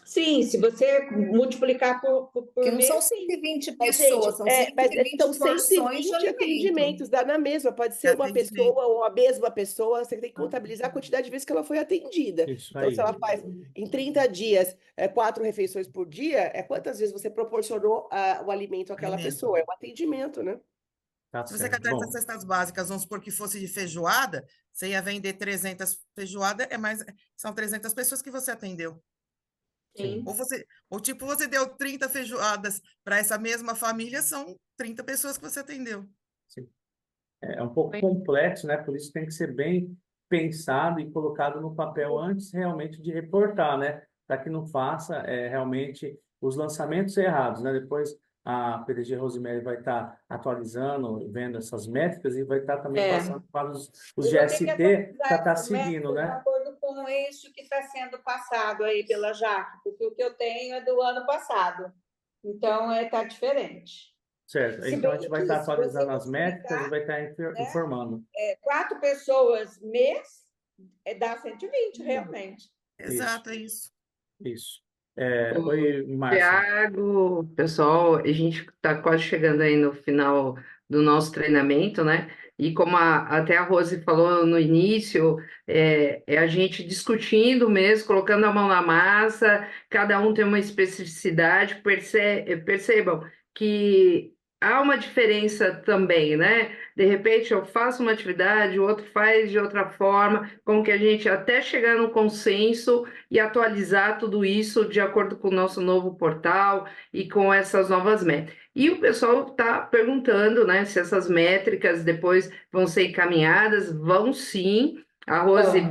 Sim, se você multiplicar por Porque não mês, são 120 pessoas, são 120 porções de atendimentos, dá na mesma, pode ser uma pessoa ou a mesma pessoa, você tem que contabilizar a quantidade de vezes que ela foi atendida. Então, se ela faz em 30 dias 4 refeições por dia, quantas vezes você proporcionou o alimento àquela pessoa? É um atendimento, né? Tá Se você certo. cadastra Bom, cestas básicas, vamos supor que fosse de feijoada, você ia vender 300 feijoada, são 300 pessoas que você atendeu. sim. Você deu 30 feijoadas para essa mesma família, são 30 pessoas que você atendeu. Sim. É um pouco complexo, né? Por isso tem que ser bem pensado e colocado no papel antes realmente de reportar, né? Para que não faça realmente os lançamentos errados, né? Depois a PDG Rosemary vai estar atualizando, vendo essas métricas e vai estar também passando para os Eu vou ter que GST para atualizar estar essas seguindo, métricas de né? acordo com isso que está sendo passado aí pela Jaque, porque o que eu tenho é do ano passado. Então, está diferente. Certo. Se Então a bem gente vai que, estar se você atualizando as métricas e multiplicar, vai estar né, informando. 4 pessoas mês, dá 120, realmente. Isso, Exato, é isso. isso. O Oi, Márcia. Tiago, pessoal, a gente está quase chegando aí no final do nosso treinamento, né? E como até a Rose falou no início, é a gente discutindo mesmo, colocando a mão na massa, cada um tem uma especificidade, percebam que há uma diferença também, né? De repente eu faço uma atividade, o outro faz de outra forma, como que a gente até chegar no consenso e atualizar tudo isso de acordo com o nosso novo portal e com essas novas métricas. E o pessoal está perguntando, né, se essas métricas depois vão ser encaminhadas. Vão sim. A Rose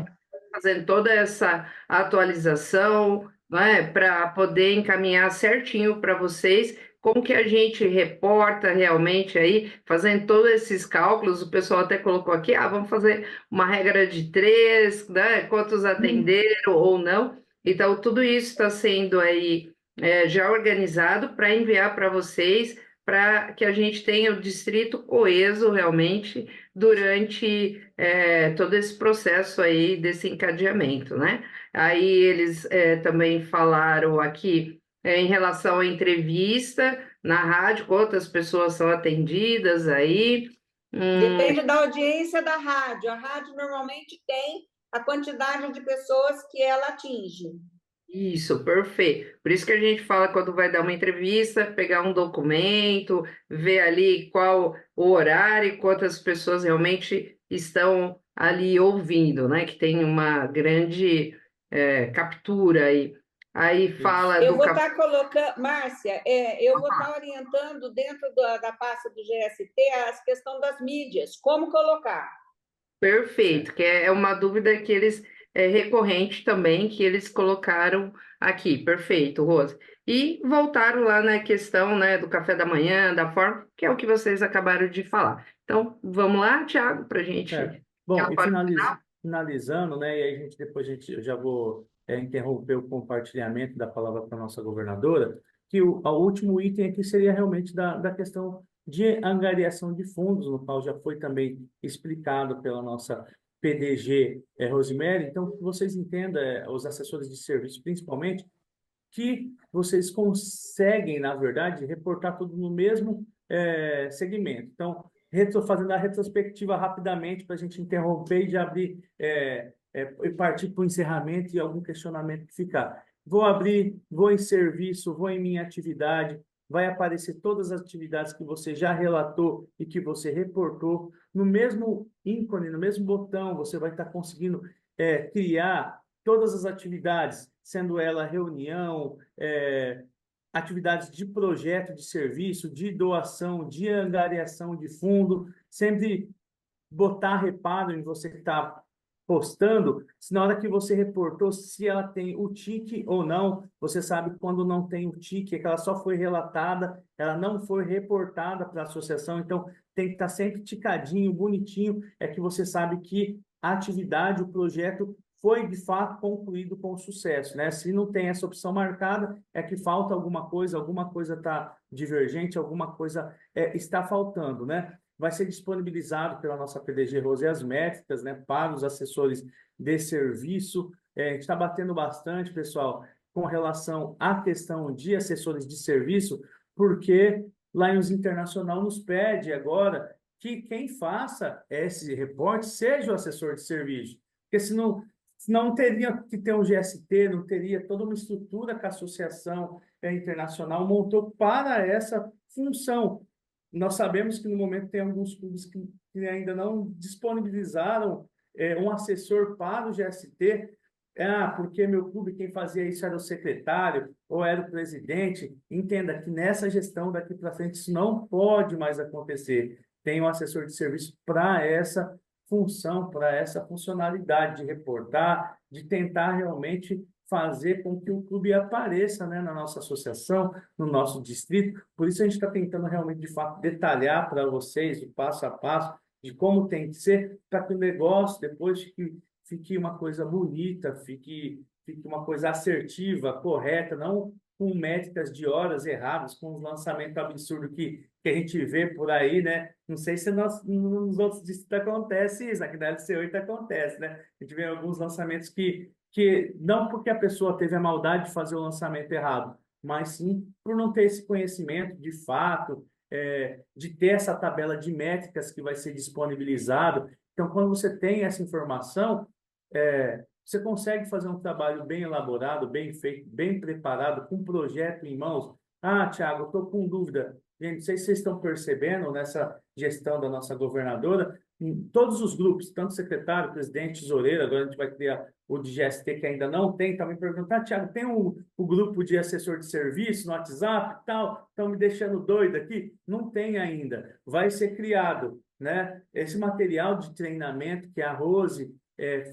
fazendo toda essa atualização, né, para poder encaminhar certinho para vocês. Como que a gente reporta realmente aí, fazendo todos esses cálculos, o pessoal até colocou aqui, vamos fazer uma regra de 3, né? Quantos atenderam ou não. Então, tudo isso está sendo aí já organizado para enviar para vocês, para que a gente tenha o distrito coeso realmente durante todo esse processo aí desse encadeamento, né? Aí eles também falaram aqui em relação à entrevista na rádio, quantas pessoas são atendidas aí. Depende da audiência da rádio. A rádio normalmente tem a quantidade de pessoas que ela atinge. Isso, perfeito. Por isso que a gente fala quando vai dar uma entrevista, pegar um documento, ver ali qual o horário, quantas pessoas realmente estão ali ouvindo, né? Que tem uma grande captura aí. Aí Isso. fala Eu do vou estar colocando, Márcia, eu vou estar orientando dentro da pasta do GST a questão das mídias, como colocar. Perfeito, que é uma dúvida que eles recorrente também, que eles colocaram aqui. Perfeito, Rose. E voltaram lá na questão, né, do café da manhã, da forma, que é o que vocês acabaram de falar. Então, vamos lá, Thiago, para a gente Certo. Bom, ir e para o final. finalizando, né? E aí eu já vou interromper o compartilhamento da palavra para a nossa governadora, que o último item aqui seria realmente da questão de angariação de fundos, no qual já foi também explicado pela nossa PDG, Rosemary. Então, que vocês entendam, os assessores de serviço, principalmente, que vocês conseguem, na verdade, reportar tudo no mesmo segmento. Então, fazendo a retrospectiva rapidamente para a gente interromper e já abrir e partir para o encerramento e algum questionamento que ficar. Vou abrir, vou em serviço, vou em minha atividade, vai aparecer todas as atividades que você já relatou e que você reportou. No mesmo ícone, no mesmo botão, você vai estar conseguindo criar todas as atividades, sendo ela reunião, atividades de projeto, de serviço, de doação, de angariação de fundo, sempre botar reparo em você que está postando, se na hora que você reportou, se ela tem o tique ou não, você sabe quando não tem o tique, é que ela só foi relatada, ela não foi reportada para a associação, então tem que estar sempre ticadinho, bonitinho, é que você sabe que a atividade, o projeto foi de fato concluído com sucesso, né? Se não tem essa opção marcada, é que falta alguma coisa está divergente, alguma coisa está faltando, né? Vai ser disponibilizado pela nossa PDG Rose as métricas, né, para os assessores de serviço. A gente está batendo bastante, pessoal, com relação à questão de assessores de serviço, porque Lions Internacional nos pede agora que quem faça esse reporte seja o assessor de serviço, porque senão teria que ter um GST, não teria toda uma estrutura que a Associação Internacional montou para essa função. nós sabemos que no momento tem alguns clubes que ainda não disponibilizaram um assessor para o GST. Porque meu clube, quem fazia isso era o secretário ou era o presidente. Entenda que nessa gestão daqui para frente isso não pode mais acontecer. Tem um assessor de serviço para essa função, para essa funcionalidade de reportar, de tentar realmente fazer com que o clube apareça, né, na nossa associação, no nosso distrito. Por isso a gente está tentando realmente, de fato, detalhar para vocês o passo a passo de como tem que ser, para que o negócio, depois fique uma coisa bonita, fique uma coisa assertiva, correta, não com métricas de horas erradas, com os lançamentos absurdos que a gente vê por aí, né? Não sei se nos outros distritos acontece isso, aqui na LC8 acontece, né? A gente vê alguns lançamentos que não porque a pessoa teve a maldade de fazer o lançamento errado, mas sim por não ter esse conhecimento de fato, de ter essa tabela de métricas que vai ser disponibilizado. Então, quando você tem essa informação, você consegue fazer um trabalho bem elaborado, bem feito, bem preparado, com um projeto em mãos. Thiago, eu estou com dúvida. Gente, não sei se vocês estão percebendo nessa gestão da nossa governadora, em todos os grupos, tanto secretário, presidente, tesoureiro, agora a gente vai criar o de GST, que ainda não tem, também perguntar, Thiago, tem o grupo de assessor de serviço no WhatsApp e tal? Estão me deixando doido aqui? Não tem ainda. Vai ser criado, né? Esse material de treinamento que a Rose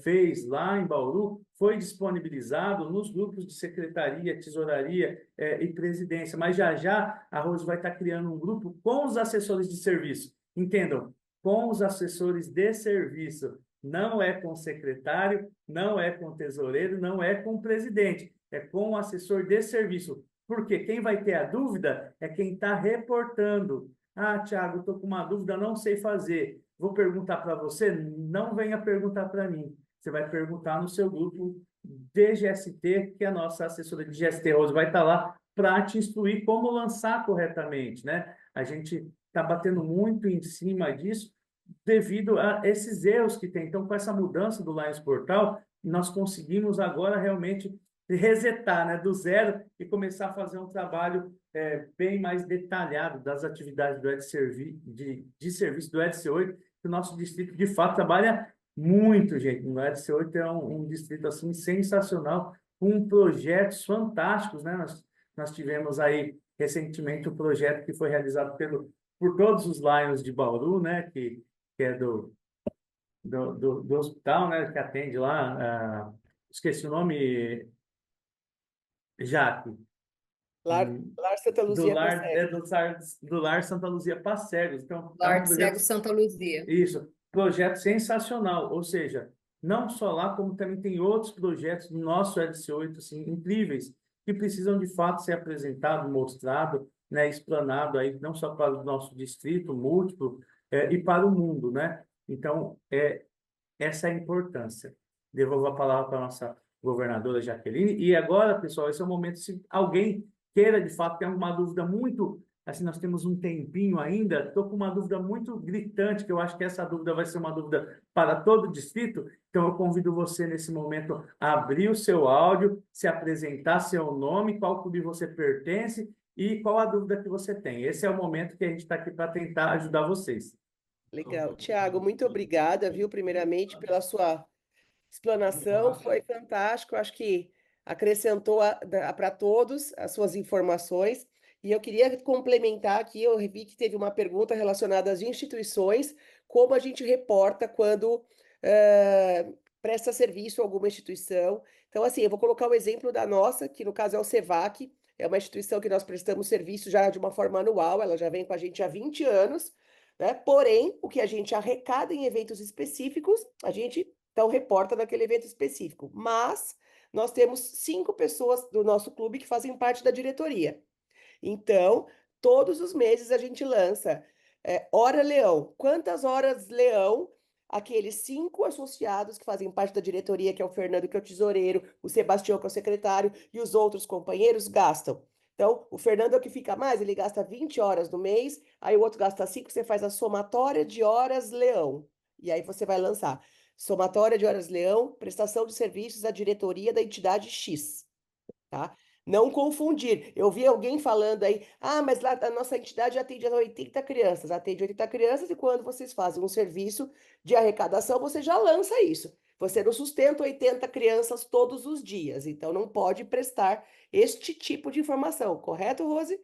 fez lá em Bauru, foi disponibilizado nos grupos de secretaria, tesouraria e presidência. Mas já a Rose vai estar criando um grupo com os assessores de serviço. Entendam, com os assessores de serviço. Não é com o secretário, não é com o tesoureiro, não é com o presidente. É com o assessor de serviço. Porque quem vai ter a dúvida é quem está reportando. Thiago, estou com uma dúvida, não sei fazer. Vou perguntar para você, não venha perguntar para mim. Você vai perguntar no seu grupo de GST, que a nossa assessora de GST, Rose, vai estar lá para te instruir como lançar corretamente, né? A gente está batendo muito em cima disso devido a esses erros que tem. Então, com essa mudança do Lions Portal, nós conseguimos agora realmente resetar, né, do zero e começar a fazer um trabalho bem mais detalhado das atividades do de serviço do EDC8, que o nosso distrito, de fato, trabalha muito, gente. O EDC8 é um distrito assim, sensacional, com projetos fantásticos, né? Nós tivemos aí recentemente um projeto que foi realizado por todos os Lions de Bauru, né? Que é do hospital, né? Que atende lá. Esqueci o nome, Jaque. Lar Santa Luzia Passegos. Do Lar Santa Luzia Passegos. Então, Lar de Cego Santa Luzia. Isso, projeto sensacional. Ou seja, não só lá, como também tem outros projetos do nosso LC8, assim, incríveis, que precisam de fato ser apresentado, mostrado, né, explanado aí, não só para o nosso distrito múltiplo, e para o mundo, né? Então, essa é a importância. Devolvo a palavra para a nossa governadora Jaqueline. E agora, pessoal, esse é o momento, se alguém queira, de fato, ter alguma dúvida muito, assim, nós temos um tempinho ainda, estou com uma dúvida muito gritante, que eu acho que essa dúvida vai ser uma dúvida para todo o distrito, então eu convido você, nesse momento, a abrir o seu áudio, se apresentar seu nome, qual clube você pertence e qual a dúvida que você tem. Esse é o momento que a gente está aqui para tentar ajudar vocês. Legal. Tiago, muito obrigada, viu, primeiramente, pela sua explanação, foi fantástico, acho que acrescentou para todos as suas informações. E eu queria complementar aqui, eu vi que teve uma pergunta relacionada às instituições, como a gente reporta quando presta serviço a alguma instituição. Então, assim, eu vou colocar o exemplo da nossa, que no caso é o SEVAC, é uma instituição que nós prestamos serviço já de uma forma anual, ela já vem com a gente há 20 anos, né? Porém, o que a gente arrecada em eventos específicos, a gente então reporta daquele evento específico. Mas nós temos 5 pessoas do nosso clube que fazem parte da diretoria. Então, todos os meses a gente lança Hora Leão. Quantas horas Leão aqueles 5 associados que fazem parte da diretoria, que é o Fernando, que é o tesoureiro, o Sebastião, que é o secretário, e os outros companheiros gastam? Então, o Fernando é o que fica mais, ele gasta 20 horas no mês, aí o outro gasta 5, você faz a somatória de horas Leão. E aí você vai lançar. Somatória de horas Leão, prestação de serviços à diretoria da entidade X, tá? Não confundir. Eu vi alguém falando aí, mas lá a nossa entidade atende a 80 crianças. Atende 80 crianças e quando vocês fazem um serviço de arrecadação, você já lança isso. Você não sustenta 80 crianças todos os dias, então não pode prestar este tipo de informação, correto, Rose?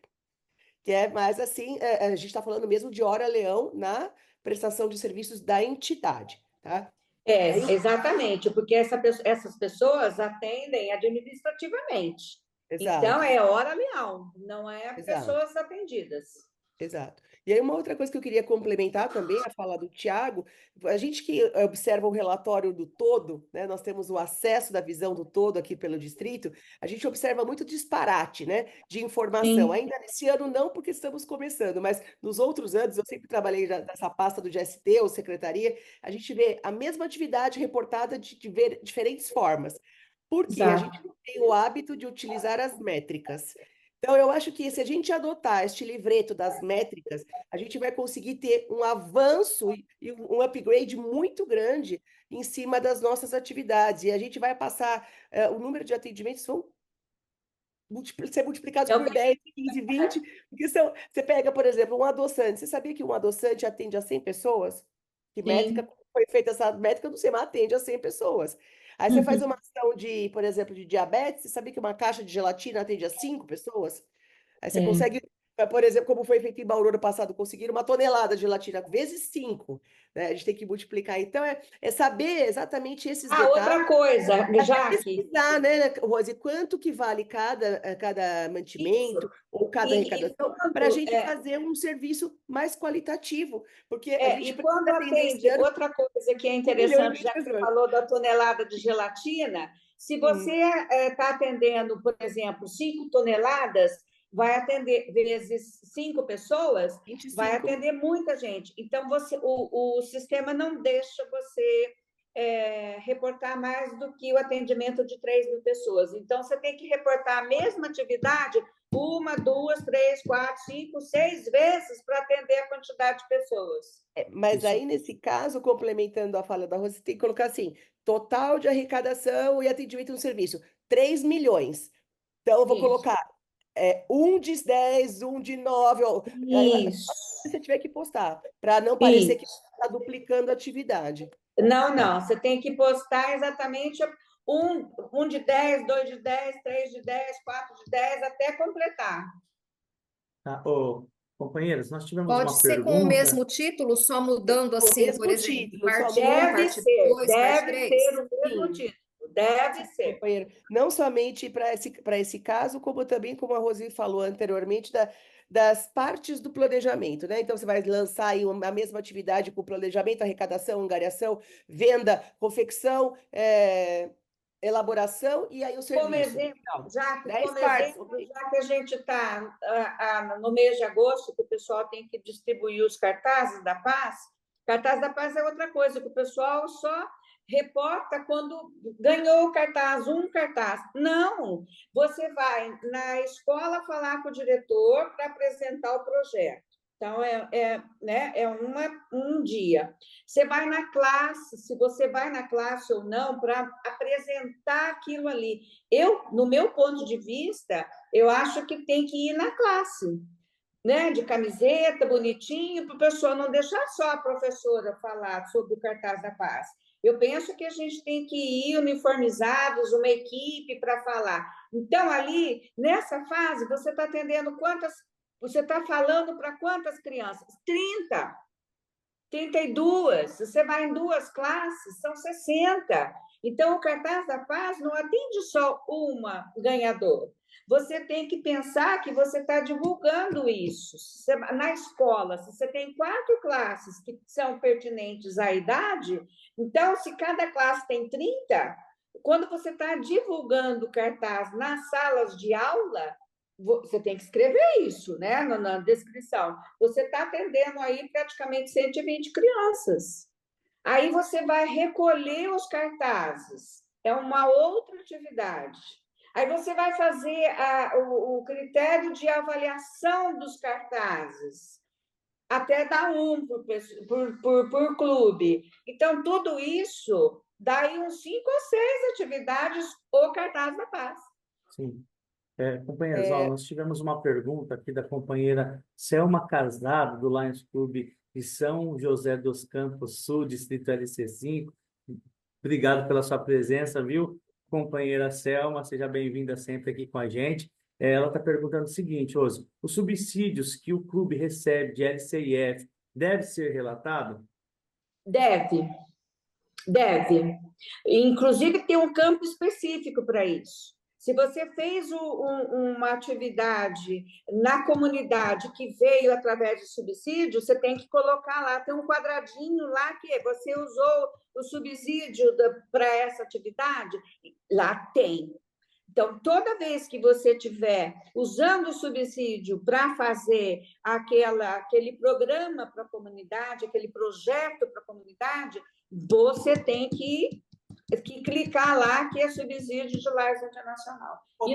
Que é mais assim, a gente está falando mesmo de hora-leão na prestação de serviços da entidade, tá? Exatamente, porque essas pessoas atendem administrativamente. Então, Exato, é hora-leão, não é exato. pessoas atendidas. Exato. E aí, uma outra coisa que eu queria complementar também, a fala do Tiago, a gente que observa o relatório do todo, né? Nós temos o acesso da visão do todo aqui pelo distrito, a gente observa muito disparate, né? De informação. Sim, Ainda nesse ano, não, porque estamos começando, mas nos outros anos, eu sempre trabalhei nessa pasta do GST ou secretaria, a gente vê a mesma atividade reportada de diferentes formas. Por quê? A gente exato. não tem o hábito de utilizar as métricas. Então, eu acho que se a gente adotar este livreto das métricas, a gente vai conseguir ter um avanço e um upgrade muito grande em cima das nossas atividades. E a gente vai passar, o número de atendimentos vão ser multiplicados Eu por 10, 15, 20, porque você pega, por exemplo, um adoçante. Você sabia que um adoçante atende a 100 pessoas? Que métrica sim. foi feita essa métrica, eu não sei, mas atende a 100 pessoas. Aí você faz uma ação de, por exemplo, de diabetes, você sabia que uma caixa de gelatina atende a 5 pessoas? Aí você Sim. consegue, por exemplo, como foi feito em Bauru no passado, conseguir 1 tonelada de gelatina vezes 5, né? A gente tem que multiplicar. Então, é saber exatamente esses detalhes, Outra coisa, até Jaque, pesquisar, né, Rose, quanto que vale cada isso. mantimento ou cada E arrecadação, para a quando, gente fazer um serviço mais qualitativo, porque a e gente precisa quando atender esse atende, ano outra coisa que é 1 milhão e interessante, meio de já que você pessoas. falou da tonelada de gelatina, se você Sim, está atendendo, por exemplo, 5 toneladas, vai atender vezes 5 pessoas, vai 25. atender muita gente. Então, o sistema não deixa você reportar mais do que o atendimento de 3.000 pessoas. Então, você tem que reportar a mesma atividade 1, 2, 3, 4, 5, 6 vezes para atender a quantidade de pessoas. Mas Isso. aí, nesse caso, complementando a fala da Rose, você tem que colocar assim: total de arrecadação e atendimento no serviço, 3 milhões. Então, eu vou Isso. colocar um de 10, um de 9, Isso. se você tiver que postar, para não parecer que Isso. está duplicando a atividade. Não, Tá. não. Você tem que postar exatamente um de 10, 2 de 10, 3 de 10, 4 de 10, até completar. Tá. Ô, companheiros, nós tivemos Pode uma ser com o pergunta. mesmo título, só mudando O assim, por mesmo exemplo, título, só parte um, muda. parte 2, parte Deve ser 3. o mesmo Sim, título. Deve sim, ser. companheiro. Não somente para esse caso, como também, como a Rosi falou anteriormente, das partes do planejamento, né? Então, você vai lançar aí a mesma atividade com planejamento, arrecadação, angariação, venda, confecção, elaboração e aí o Como serviço. exemplo, Legal. já que, 10 como partes, exemplo, ok? já que a gente está no mês de agosto, que o pessoal tem que distribuir os cartazes da paz, cartaz da paz é outra coisa, que o pessoal só reporta quando ganhou o cartaz, um cartaz. Não, você vai na escola falar com o diretor para apresentar o projeto. Então, né, um dia. Você vai na classe, se você vai na classe ou não, para apresentar aquilo ali. No meu ponto de vista, eu acho que tem que ir na classe, né? De camiseta, bonitinho, para o pessoal não deixar só a professora falar sobre o cartaz da paz. Eu penso que a gente tem que ir uniformizados, uma equipe para falar. Então, ali, nessa fase, você está atendendo você está falando para quantas crianças? 30. 32, se você vai em 2 classes, são 60. Então, o cartaz da paz não atende só uma ganhadora. Você tem que pensar que você está divulgando isso. Na escola, se você tem 4 classes que são pertinentes à idade, então, se cada classe tem 30, quando você está divulgando cartaz nas salas de aula, você tem que escrever isso, né, na descrição. Você está atendendo aí praticamente 120 crianças. Aí você vai recolher os cartazes. É uma outra atividade. Aí você vai fazer o critério de avaliação dos cartazes. Até dar um por clube. Então, tudo isso dá aí uns 5 ou 6 atividades o cartaz da paz. Sim. Companheiros, ó, nós tivemos uma pergunta aqui da companheira Selma Casado, do Lions Clube de São José dos Campos Sul, Distrito LC5. Obrigado pela sua presença, viu, companheira Selma? Seja bem-vinda sempre aqui com a gente. Ela está perguntando o seguinte, Oso, os subsídios que o clube recebe de LCIF deve ser relatado? Deve. Inclusive, tem um campo específico para isso. Se você fez uma atividade na comunidade que veio através de subsídio, você tem que colocar lá, tem um quadradinho lá que você usou o subsídio para essa atividade, lá tem. Então, toda vez que você estiver usando o subsídio para fazer aquele programa para a comunidade, aquele projeto para a comunidade, você tem que clicar lá que é subsídio de Lions Internacional. E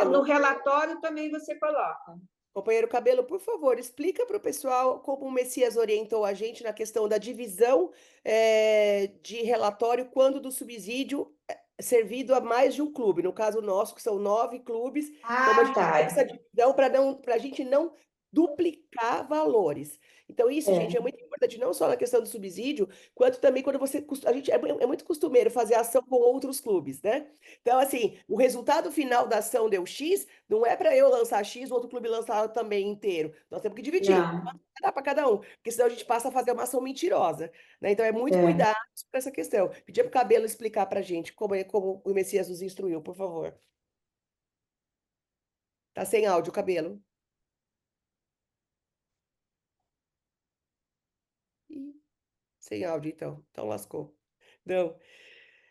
no relatório também você coloca. Companheiro Cabelo, por favor, explica para o pessoal como o Messias orientou a gente na questão da divisão de relatório quando do subsídio servido a mais de um clube. No caso nosso, que são 9 clubes, como a gente tem essa divisão para a gente não duplicar valores. Então, isso, gente, é muito importante, não só na questão do subsídio, quanto também quando a gente é muito costumeiro fazer ação com outros clubes, né? Então, assim, o resultado final da ação deu X, não é para eu lançar X, o outro clube lançar também inteiro. Nós temos que dividir, dá para cada um, porque senão a gente passa a fazer uma ação mentirosa, né? Então, é muito cuidado com essa questão. Pedir para o Cabelo explicar para a gente como o Messias nos instruiu, por favor. Tá sem áudio, Cabelo. Sem áudio, então. Então lascou. Não.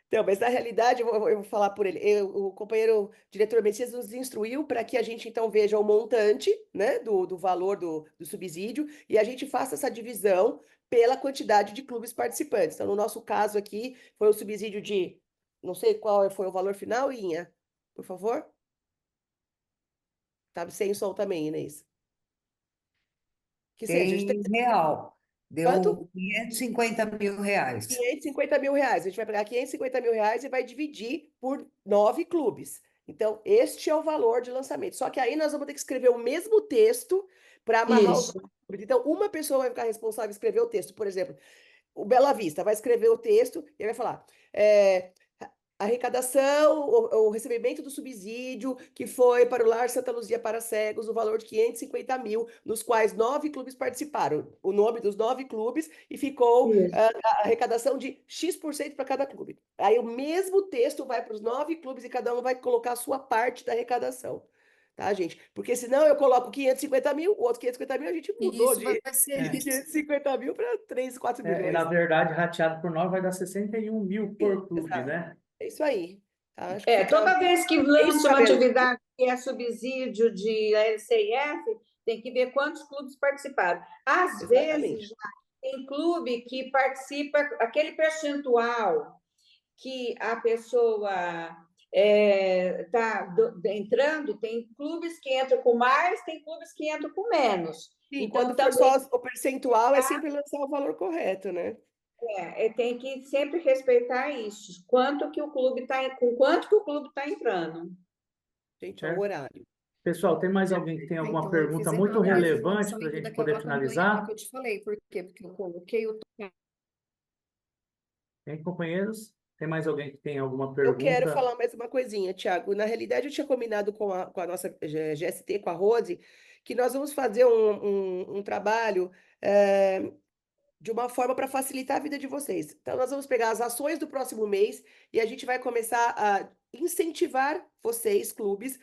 Então, mas na realidade, eu vou falar por ele. O companheiro diretor Messias nos instruiu para que a gente, então, veja o montante, né, do valor do subsídio e a gente faça essa divisão pela quantidade de clubes participantes. Então, no nosso caso aqui, foi o subsídio de... Não sei qual foi o valor final, Inha, por favor. Tá sem som também, Inês. Que seja, Em real. Deu Quanto? 550 mil reais. 550 mil reais. A gente vai pegar 550 mil reais e vai dividir por 9 clubes. Então, este é o valor de lançamento. Só que aí nós vamos ter que escrever o mesmo texto para amarrar os clubes. Então, uma pessoa vai ficar responsável por escrever o texto. Por exemplo, o Bela Vista vai escrever o texto e vai falar... arrecadação, o recebimento do subsídio que foi para o Lar Santa Luzia para cegos, o valor de 550 mil, nos quais 9 clubes participaram, o nome dos 9 clubes, e ficou a arrecadação de X% para cada clube. Aí o mesmo texto vai para os 9 clubes e cada um vai colocar a sua parte da arrecadação. Tá, gente? Porque senão eu coloco 550 mil, o outro 550 mil, a gente mudou de 550 mil para 3, 4 milhões. Na verdade, rateado por 9 vai dar 61 mil por clube, né? É isso aí. Tá? Toda vez que lança uma atividade que é subsídio de LCIF, tem que ver quantos clubes participaram. Às vezes, tem clube que participa, aquele percentual que a pessoa está entrando, tem clubes que entram com mais, tem clubes que entram com menos. Sim, então, quando for só o percentual, é sempre lançar o valor correto, né? Tem que sempre respeitar isso. Quanto que o clube com quanto que o clube está entrando. Gente, é o horário. Pessoal, tem mais alguém que tem alguma pergunta muito relevante para a gente poder finalizar? Que eu te falei, por quê? Porque eu coloquei o... Tem, companheiros? Tem mais alguém que tem alguma pergunta? Eu quero falar mais uma coisinha, Thiago. Na realidade, eu tinha combinado com a nossa GST, com a Rose, que nós vamos fazer um trabalho de uma forma para facilitar a vida de vocês. Então, nós vamos pegar as ações do próximo mês e a gente vai começar a incentivar vocês, clubes,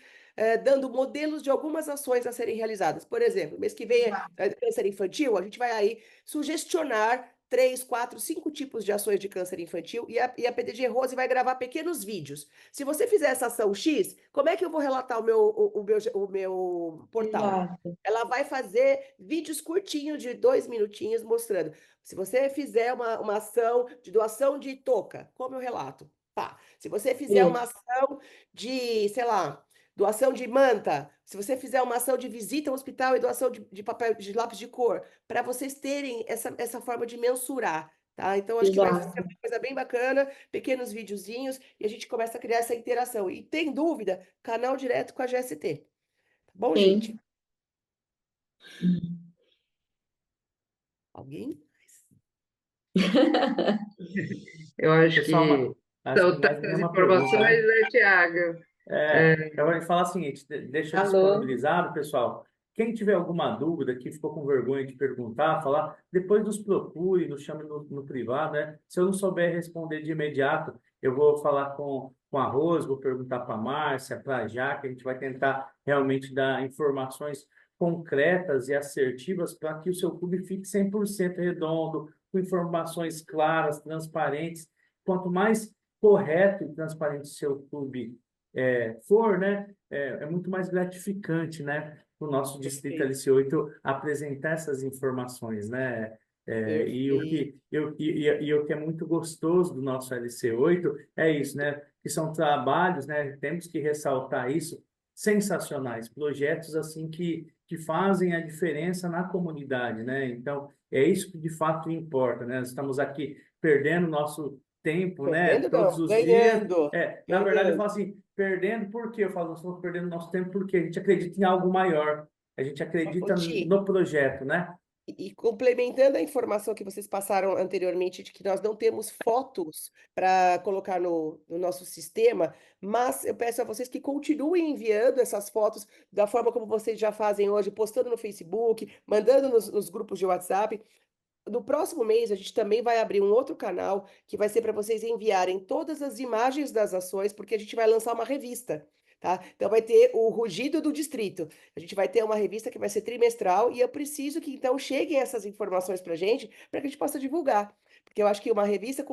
dando modelos de algumas ações a serem realizadas. Por exemplo, mês que vem é câncer infantil, a gente vai aí sugestionar 3, 4, 5 tipos de ações de câncer infantil e a PDG Rose vai gravar pequenos vídeos. Se você fizer essa ação X, como é que eu vou relatar o meu portal? Exato. Ela vai fazer vídeos curtinhos de 2 minutinhos mostrando. Se você fizer uma ação de doação de touca, como eu relato? Tá. Se você fizer uma ação de, sei lá, doação de manta, se você fizer uma ação de visita ao hospital e doação de papel de lápis de cor, para vocês terem essa forma de mensurar, tá? Então, acho que vai ser Exato. uma coisa bem bacana, pequenos videozinhos, e a gente começa a criar essa interação. E tem dúvida, canal direto com a GST. Tá bom, gente? Sim. Alguém? Eu acho Pessoal, que acho que são mais tantas nenhuma pergunta, informações, né? né, Tiago? Eu vou falar o seguinte, deixa Alô? disponibilizado, pessoal. Quem tiver alguma dúvida, que ficou com vergonha de perguntar, falar, depois nos procure, nos chame no privado, né? Se eu não souber responder de imediato, eu vou falar com a Rose, vou perguntar para a Márcia, para a Jaque, a gente vai tentar realmente dar informações concretas e assertivas para que o seu clube fique 100% redondo, com informações claras, transparentes. Quanto mais correto e transparente o seu clube for, né, é muito mais gratificante, né, o nosso distrito Perfeito, LC8 apresentar essas informações, né? E o perfeito. que o que é muito gostoso do nosso LC8 é isso, né? Que são trabalhos, né? Temos que ressaltar isso, sensacionais, projetos assim que fazem a diferença na comunidade, né? Então é isso que de fato importa, né? Nós estamos aqui perdendo nosso tempo, né? Perdendo Todos não, os dias. ganhando, Na verdade, eu ganhando. falo assim, perdendo, por quê? Eu falo, nós estamos perdendo nosso tempo porque a gente acredita em algo maior, a gente Ô, acredita Ti, no projeto, né? e complementando a informação que vocês passaram anteriormente de que nós não temos fotos para colocar no nosso sistema, mas eu peço a vocês que continuem enviando essas fotos da forma como vocês já fazem hoje, postando no Facebook, mandando nos grupos de WhatsApp. No próximo mês, a gente também vai abrir um outro canal que vai ser para vocês enviarem todas as imagens das ações, porque a gente vai lançar uma revista, tá? Então vai ter o Rugido do Distrito. A gente vai ter uma revista que vai ser trimestral e eu preciso que então cheguem essas informações para a gente possa divulgar. Porque eu acho que uma revista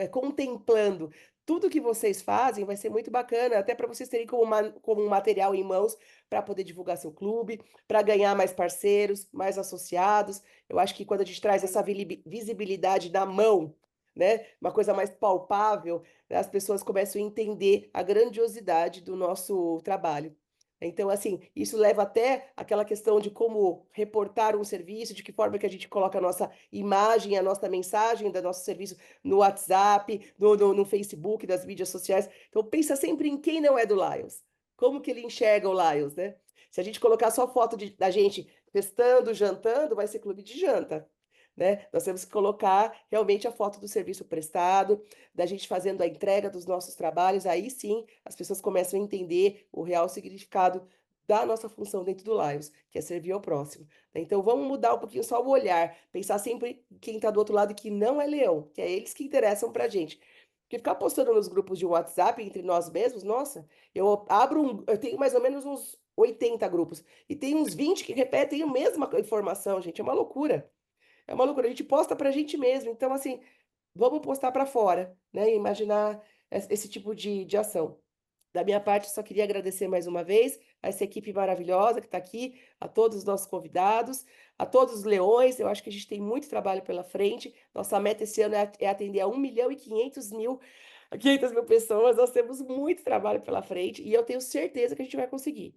contemplando tudo que vocês fazem vai ser muito bacana, até para vocês terem como um material em mãos para poder divulgar seu clube, para ganhar mais parceiros, mais associados. Eu acho que quando a gente traz essa visibilidade na mão, né, uma coisa mais palpável, as pessoas começam a entender a grandiosidade do nosso trabalho. Então, assim, isso leva até aquela questão de como reportar um serviço, de que forma que a gente coloca a nossa imagem, a nossa mensagem do nosso serviço no WhatsApp, no Facebook, das mídias sociais. Então, pensa sempre em quem não é do Lions. Como que ele enxerga o Lions, né? Se a gente colocar só foto da gente festando, jantando, vai ser clube de janta, né? Nós temos que colocar realmente a foto do serviço prestado, da gente fazendo a entrega dos nossos trabalhos, aí sim as pessoas começam a entender o real significado da nossa função dentro do Lions, que é servir ao próximo. Então vamos mudar um pouquinho só o olhar, pensar sempre em quem está do outro lado que não é leão, que é eles que interessam para a gente. Porque ficar postando nos grupos de WhatsApp entre nós mesmos, nossa, eu tenho mais ou menos uns 80 grupos. E tem uns 20 que repetem a mesma informação, gente. É uma loucura. É uma loucura. A gente posta pra gente mesmo. Então, assim, vamos postar para fora, né? E imaginar esse tipo de ação. Da minha parte, só queria agradecer mais uma vez a essa equipe maravilhosa que está aqui, a todos os nossos convidados, a todos os leões. Eu acho que a gente tem muito trabalho pela frente. Nossa meta esse ano é atender a 1.500.000 pessoas. Nós temos muito trabalho pela frente e eu tenho certeza que a gente vai conseguir.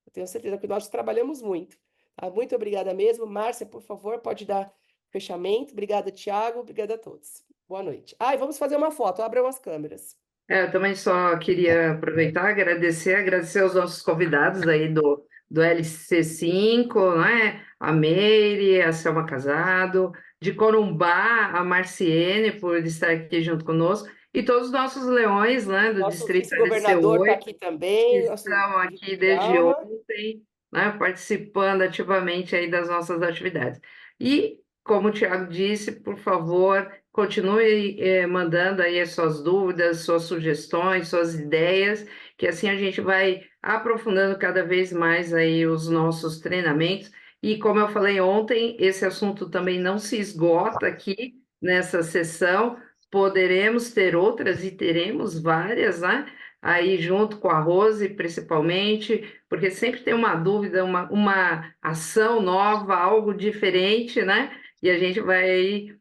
Eu tenho certeza que nós trabalhamos muito. Tá? Muito obrigada mesmo. Márcia, por favor, pode dar fechamento. Obrigada, Tiago. Obrigada a todos. Boa noite. Ah, e vamos fazer uma foto. Abram as câmeras. Eu também só queria aproveitar, agradecer aos nossos convidados aí do LC5, né? A Meire, a Selma Casado, de Corumbá, a Marciene, por estar aqui junto conosco, e todos os nossos leões, né, do Nosso Distrito vice-governador está LC8, aqui que também, nosso estão aqui Felipe desde Alma. ontem, né, participando ativamente aí das nossas atividades. E, como o Tiago disse, por favor, continue mandando aí as suas dúvidas, suas sugestões, suas ideias, que assim a gente vai aprofundando cada vez mais aí os nossos treinamentos. E como eu falei ontem, esse assunto também não se esgota aqui nessa sessão, poderemos ter outras e teremos várias, né? Aí junto com a Rose, principalmente, porque sempre tem uma dúvida, uma ação nova, algo diferente, né? E a gente vai aí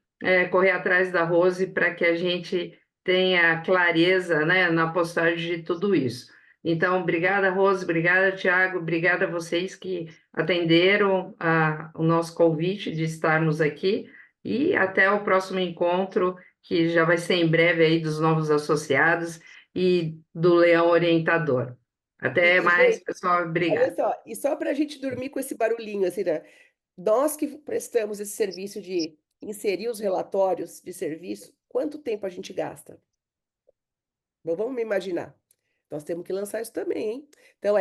correr atrás da Rose para que a gente tenha clareza, né, na postagem de tudo isso. Então, obrigada, Rose, obrigada, Tiago, obrigada a vocês que atenderam o nosso convite de estarmos aqui. e até o próximo encontro, que já vai ser em breve aí dos novos associados e do Leão Orientador. Até mais, Gente, pessoal. olha Obrigada. só, e só para a gente dormir com esse barulhinho, assim, né? Nós que prestamos esse serviço de inserir os relatórios de serviço, quanto tempo a gente gasta? Bom, vamos imaginar. Nós temos que lançar isso também, hein? Então,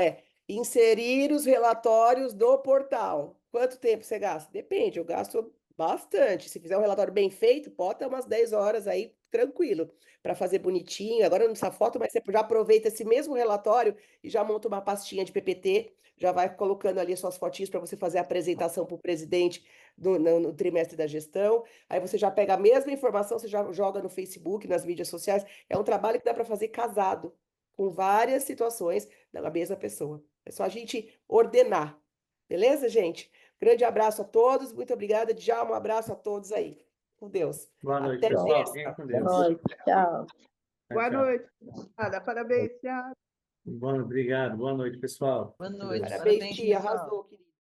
inserir os relatórios do portal. Quanto tempo você gasta? Depende, eu gasto bastante. Se fizer um relatório bem feito, bota umas 10 horas aí, tranquilo, para fazer bonitinho. Agora não precisa foto, mas você já aproveita esse mesmo relatório e já monta uma pastinha de PPT, já vai colocando ali as suas fotinhas para você fazer a apresentação para o presidente no trimestre da gestão. Aí você já pega a mesma informação, você já joga no Facebook, nas mídias sociais. É um trabalho que dá para fazer casado, com várias situações da mesma pessoa. É só a gente ordenar. Beleza, gente? Grande abraço a todos. Muito obrigada. Djalma, um abraço a todos aí. Com Deus. Boa noite, Até pessoal. terça. Fiquem com Boa Deus. noite, tchau. Tchau, tchau. Parabéns, tchau. Obrigado. Boa noite, pessoal. Boa Com noite. Deus. Parabéns, Parabéns, tia. pessoal. Arrasou, querida.